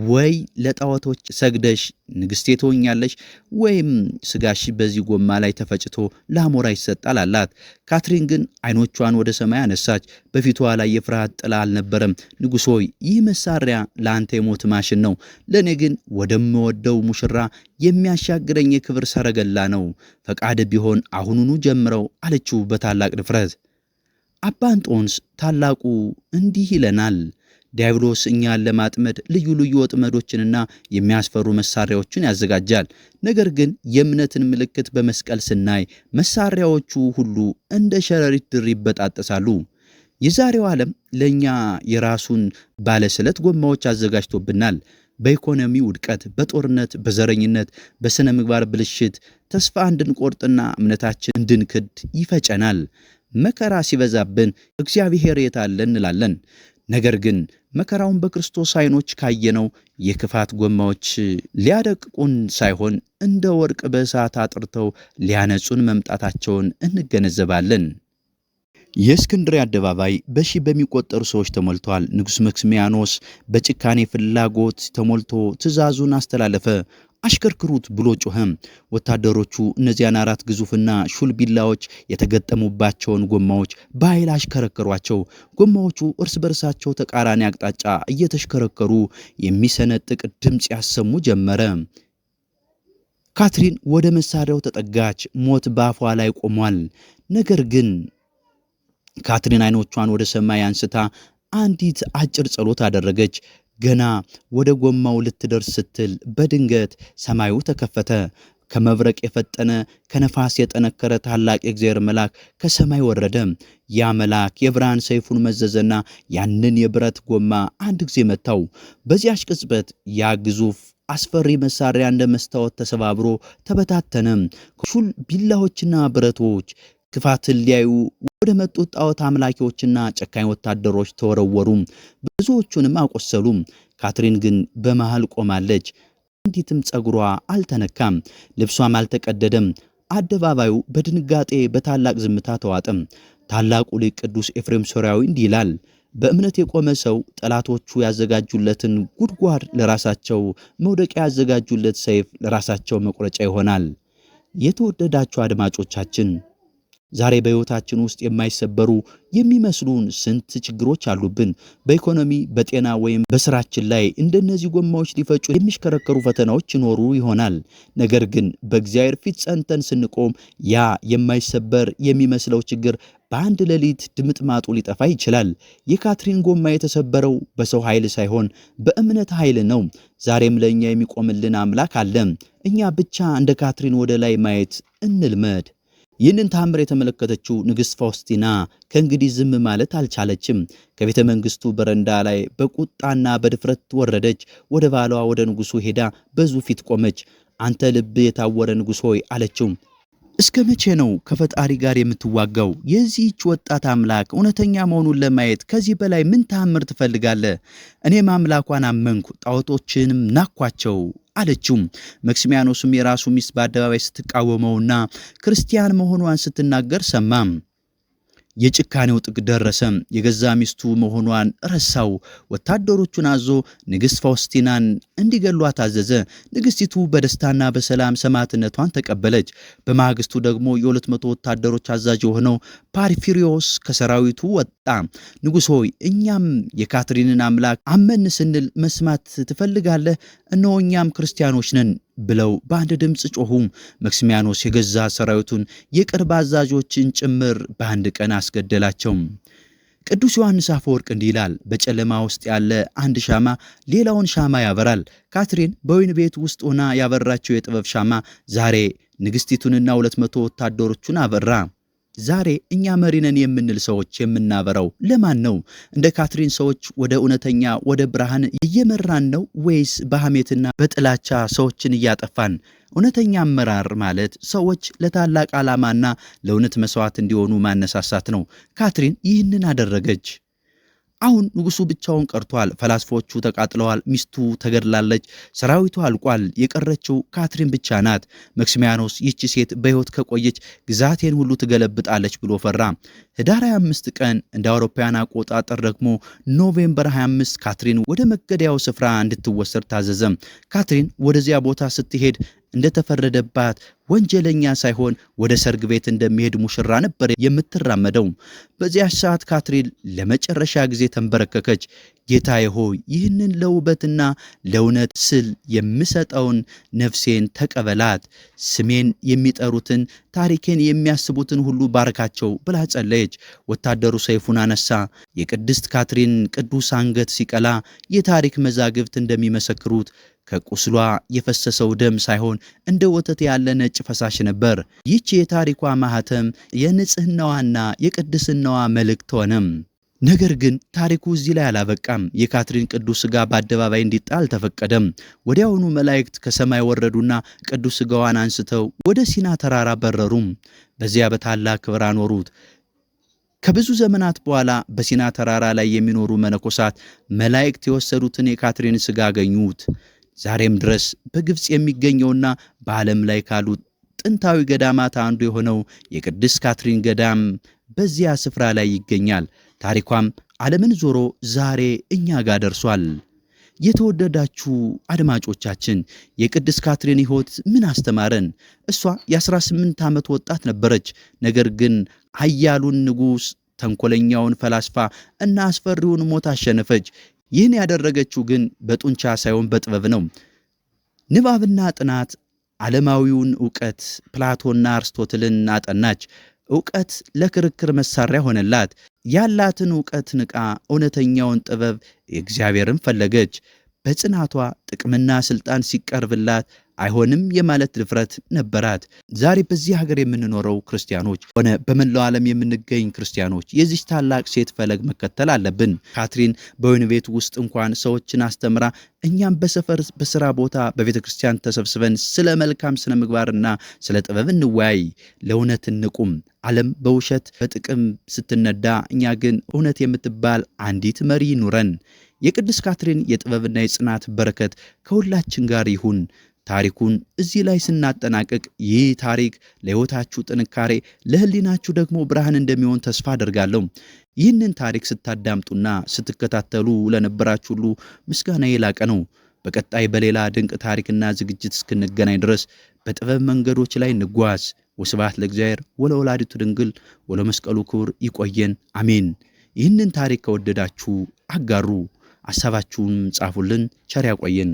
ወይ ለጣዖቶች ሰግደሽ ንግሥቴ ትሆኛለሽ፣ ወይም ስጋሽ በዚህ ጎማ ላይ ተፈጭቶ ለአሞራ ይሰጣል አላት። ካትሪን ግን ዓይኖቿን ወደ ሰማይ አነሳች። በፊቷ ላይ የፍርሃት ጥላ አልነበረም። ንጉሥ ሆይ ይህ መሳሪያ ለአንተ የሞት ማሽን ነው፣ ለእኔ ግን ወደምወደው ሙሽራ የሚያሻግረኝ የክብር ሰረገላ ነው። ፈቃድ ቢሆን አሁኑኑ ጀምረው አለችው በታላቅ ድፍረት። አባ እንጦንስ ታላቁ እንዲህ ይለናል። ዲያብሎስ እኛን ለማጥመድ ልዩ ልዩ ወጥመዶችንና የሚያስፈሩ መሳሪያዎችን ያዘጋጃል። ነገር ግን የእምነትን ምልክት በመስቀል ስናይ መሳሪያዎቹ ሁሉ እንደ ሸረሪት ድር ይበጣጠሳሉ። የዛሬው ዓለም ለእኛ የራሱን ባለስለት ጎማዎች አዘጋጅቶብናል። በኢኮኖሚ ውድቀት፣ በጦርነት፣ በዘረኝነት፣ በሥነ ምግባር ብልሽት ተስፋ እንድንቆርጥና እምነታችን እንድንክድ ይፈጨናል። መከራ ሲበዛብን እግዚአብሔር የት አለ እንላለን። ነገር ግን መከራውን በክርስቶስ ዓይኖች ካየነው የክፋት ጎማዎች ሊያደቅቁን ሳይሆን እንደ ወርቅ በእሳት አጥርተው ሊያነጹን መምጣታቸውን እንገነዘባለን። የእስክንድርያ አደባባይ በሺህ በሚቆጠሩ ሰዎች ተሞልቷል። ንጉሥ መክስሚያኖስ በጭካኔ ፍላጎት ተሞልቶ ትእዛዙን አስተላለፈ። አሽከርክሩት ብሎ ጮኸ። ወታደሮቹ እነዚያን 4 ግዙፍና ሹል ቢላዎች የተገጠሙባቸውን ጎማዎች በኃይል አሽከረከሯቸው። ጎማዎቹ እርስ በርሳቸው ተቃራኒ አቅጣጫ እየተሽከረከሩ የሚሰነጥቅ ድምፅ ያሰሙ ጀመረ። ካትሪን ወደ መሳሪያው ተጠጋች። ሞት በአፏ ላይ ቆሟል። ነገር ግን ካትሪን ዓይኖቿን ወደ ሰማይ አንስታ አንዲት አጭር ጸሎት አደረገች። ገና ወደ ጎማው ልትደርስ ስትል በድንገት ሰማዩ ተከፈተ። ከመብረቅ የፈጠነ ከነፋስ የጠነከረ ታላቅ የእግዚአብሔር መልአክ ከሰማይ ወረደ። ያ መልአክ የብርሃን ሰይፉን መዘዘና ያንን የብረት ጎማ አንድ ጊዜ መታው። በዚያች ቅጽበት ያ ግዙፍ አስፈሪ መሳሪያ እንደ መስታወት ተሰባብሮ ተበታተነ። ሹል ቢላዎችና ብረቶች ክፋትን ሊያዩ ወደ መጡት ጣዖት አምላኪዎችና ጨካኝ ወታደሮች ተወረወሩ፣ ብዙዎቹንም አቆሰሉ። ካትሪን ግን በመሃል ቆማለች። አንዲትም ጸጉሯ አልተነካም፣ ልብሷም አልተቀደደም። አደባባዩ በድንጋጤ በታላቅ ዝምታ ተዋጠ። ታላቁ ሊቅ ቅዱስ ኤፍሬም ሶርያዊ እንዲህ ይላል፣ በእምነት የቆመ ሰው ጠላቶቹ ያዘጋጁለትን ጉድጓድ ለራሳቸው መውደቂያ፣ ያዘጋጁለት ሰይፍ ለራሳቸው መቁረጫ ይሆናል። የተወደዳችሁ አድማጮቻችን ዛሬ በሕይወታችን ውስጥ የማይሰበሩ የሚመስሉን ስንት ችግሮች አሉብን። በኢኮኖሚ፣ በጤና ወይም በስራችን ላይ እንደነዚህ ጎማዎች ሊፈጩ የሚሽከረከሩ ፈተናዎች ይኖሩ ይሆናል። ነገር ግን በእግዚአብሔር ፊት ጸንተን ስንቆም ያ የማይሰበር የሚመስለው ችግር በአንድ ሌሊት ድምጥማጡ ሊጠፋ ይችላል። የካትሪን ጎማ የተሰበረው በሰው ኃይል ሳይሆን በእምነት ኃይል ነው። ዛሬም ለእኛ የሚቆምልን አምላክ አለ። እኛ ብቻ እንደ ካትሪን ወደ ላይ ማየት እንልመድ። ይህንን ታምር የተመለከተችው ንግሥት ፋውስቲና ከእንግዲህ ዝም ማለት አልቻለችም። ከቤተ መንግሥቱ በረንዳ ላይ በቁጣና በድፍረት ወረደች። ወደ ባሏ ወደ ንጉሡ ሄዳ በዙ ፊት ቆመች። አንተ ልብ የታወረ ንጉሥ ሆይ አለችው፣ እስከ መቼ ነው ከፈጣሪ ጋር የምትዋጋው? የዚህች ወጣት አምላክ እውነተኛ መሆኑን ለማየት ከዚህ በላይ ምን ታምር ትፈልጋለህ? እኔም አምላኳን አመንኩ፣ ጣዖቶችንም ናኳቸው አለችው። መክስሚያኖስም የራሱ ሚስት በአደባባይ ስትቃወመውና ክርስቲያን መሆኗን ስትናገር ሰማም። የጭካኔው ጥግ ደረሰ። የገዛ ሚስቱ መሆኗን ረሳው። ወታደሮቹን አዞ ንግሥት ፋውስቲናን እንዲገሏት አዘዘ። ንግሥቲቱ በደስታና በሰላም ሰማዕትነቷን ተቀበለች። በማግስቱ ደግሞ የ200 ወታደሮች አዛዥ የሆነው ፓርፊሪዮስ ከሰራዊቱ ወጣ። ንጉሥ ሆይ እኛም የካትሪንን አምላክ አመን ስንል መስማት ትፈልጋለህ? እነሆ እኛም ክርስቲያኖች ነን ብለው በአንድ ድምፅ ጮኹ። መክሲሚያኖስ የገዛ ሰራዊቱን የቅርብ አዛዦችን ጭምር በአንድ ቀን አስገደላቸው። ቅዱስ ዮሐንስ አፈወርቅ እንዲህ ይላል፣ በጨለማ ውስጥ ያለ አንድ ሻማ ሌላውን ሻማ ያበራል። ካትሪን በወይን ቤት ውስጥ ሆና ያበራቸው የጥበብ ሻማ ዛሬ ንግሥቲቱንና 200 ወታደሮቹን አበራ። ዛሬ እኛ መሪ ነን የምንል ሰዎች የምናበራው ለማን ነው? እንደ ካትሪን ሰዎች ወደ እውነተኛ ወደ ብርሃን እየመራን ነው ወይስ በሐሜትና በጥላቻ ሰዎችን እያጠፋን? እውነተኛ አመራር ማለት ሰዎች ለታላቅ ዓላማና ለእውነት መስዋዕት እንዲሆኑ ማነሳሳት ነው። ካትሪን ይህንን አደረገች። አሁን ንጉሱ ብቻውን ቀርቷል። ፈላስፎቹ ተቃጥለዋል። ሚስቱ ተገድላለች። ሰራዊቱ አልቋል። የቀረችው ካትሪን ብቻ ናት። መክሲሚያኖስ ይህች ሴት በሕይወት ከቆየች ግዛቴን ሁሉ ትገለብጣለች ብሎ ፈራ። ህዳር 25 ቀን እንደ አውሮፓውያን አቆጣጠር ደግሞ ኖቬምበር 25 ካትሪን ወደ መገደያው ስፍራ እንድትወሰድ ታዘዘ። ካትሪን ወደዚያ ቦታ ስትሄድ እንደተፈረደባት ወንጀለኛ ሳይሆን ወደ ሰርግ ቤት እንደሚሄድ ሙሽራ ነበር የምትራመደው። በዚያች ሰዓት ካትሪን ለመጨረሻ ጊዜ ተንበረከከች። ጌታዬ ሆይ ይህንን ለውበትና ለእውነት ስል የምሰጠውን ነፍሴን ተቀበላት። ስሜን የሚጠሩትን ታሪኬን የሚያስቡትን ሁሉ ባርካቸው ብላ ጸለየች። ወታደሩ ሰይፉን አነሳ። የቅድስት ካትሪን ቅዱስ አንገት ሲቀላ የታሪክ መዛግብት እንደሚመሰክሩት ከቁስሏ የፈሰሰው ደም ሳይሆን እንደ ወተት ያለ ነጭ ፈሳሽ ነበር። ይህች የታሪኳ ማህተም የንጽህናዋና የቅድስናዋ መልእክት ሆነም። ነገር ግን ታሪኩ እዚህ ላይ አላበቃም። የካትሪን ቅዱስ ሥጋ በአደባባይ እንዲጣል ተፈቀደም። ወዲያውኑ መላእክት ከሰማይ ወረዱና ቅዱስ ሥጋዋን አንስተው ወደ ሲና ተራራ በረሩም። በዚያ በታላቅ ክብር አኖሩት። ከብዙ ዘመናት በኋላ በሲና ተራራ ላይ የሚኖሩ መነኮሳት መላእክት የወሰዱትን የካትሪን ሥጋ አገኙት። ዛሬም ድረስ በግብፅ የሚገኘውና በዓለም ላይ ካሉ ጥንታዊ ገዳማት አንዱ የሆነው የቅድስት ካትሪን ገዳም በዚያ ስፍራ ላይ ይገኛል። ታሪኳም ዓለምን ዞሮ ዛሬ እኛ ጋር ደርሷል። የተወደዳችሁ አድማጮቻችን የቅድስት ካትሪን ሕይወት ምን አስተማረን? እሷ የ18 ዓመት ወጣት ነበረች። ነገር ግን ኃያሉን ንጉሥ፣ ተንኮለኛውን ፈላስፋ እና አስፈሪውን ሞት አሸነፈች። ይህን ያደረገችው ግን በጡንቻ ሳይሆን በጥበብ ነው። ንባብና ጥናት ዓለማዊውን ዕውቀት ፕላቶና አርስቶትልን አጠናች። ዕውቀት ለክርክር መሳሪያ ሆነላት። ያላትን ዕውቀት ንቃ እውነተኛውን ጥበብ እግዚአብሔርን ፈለገች። በጽናቷ ጥቅምና ስልጣን ሲቀርብላት አይሆንም የማለት ድፍረት ነበራት። ዛሬ በዚህ ሀገር የምንኖረው ክርስቲያኖች ሆነ በመላው ዓለም የምንገኝ ክርስቲያኖች የዚህ ታላቅ ሴት ፈለግ መከተል አለብን። ካትሪን በወይን ቤት ውስጥ እንኳን ሰዎችን አስተምራ፣ እኛም በሰፈር፣ በስራ ቦታ፣ በቤተ ክርስቲያን ተሰብስበን ስለ መልካም ስነ ምግባርና ስለ ጥበብ እንወያይ። ለእውነት እንቁም። ዓለም በውሸት በጥቅም ስትነዳ፣ እኛ ግን እውነት የምትባል አንዲት መሪ ይኑረን። የቅድስት ካትሪን የጥበብና የጽናት በረከት ከሁላችን ጋር ይሁን። ታሪኩን እዚህ ላይ ስናጠናቅቅ ይህ ታሪክ ለሕይወታችሁ ጥንካሬ፣ ለሕሊናችሁ ደግሞ ብርሃን እንደሚሆን ተስፋ አደርጋለሁ። ይህንን ታሪክ ስታዳምጡና ስትከታተሉ ለነበራችሁ ሁሉ ምስጋና የላቀ ነው። በቀጣይ በሌላ ድንቅ ታሪክና ዝግጅት እስክንገናኝ ድረስ በጥበብ መንገዶች ላይ እንጓዝ። ወስብሐት ለእግዚአብሔር ወለወላዲቱ ድንግል ወለመስቀሉ ክቡር። ይቆየን። አሜን። ይህንን ታሪክ ከወደዳችሁ አጋሩ፣ ሐሳባችሁን ጻፉልን። ቸር ያቆየን።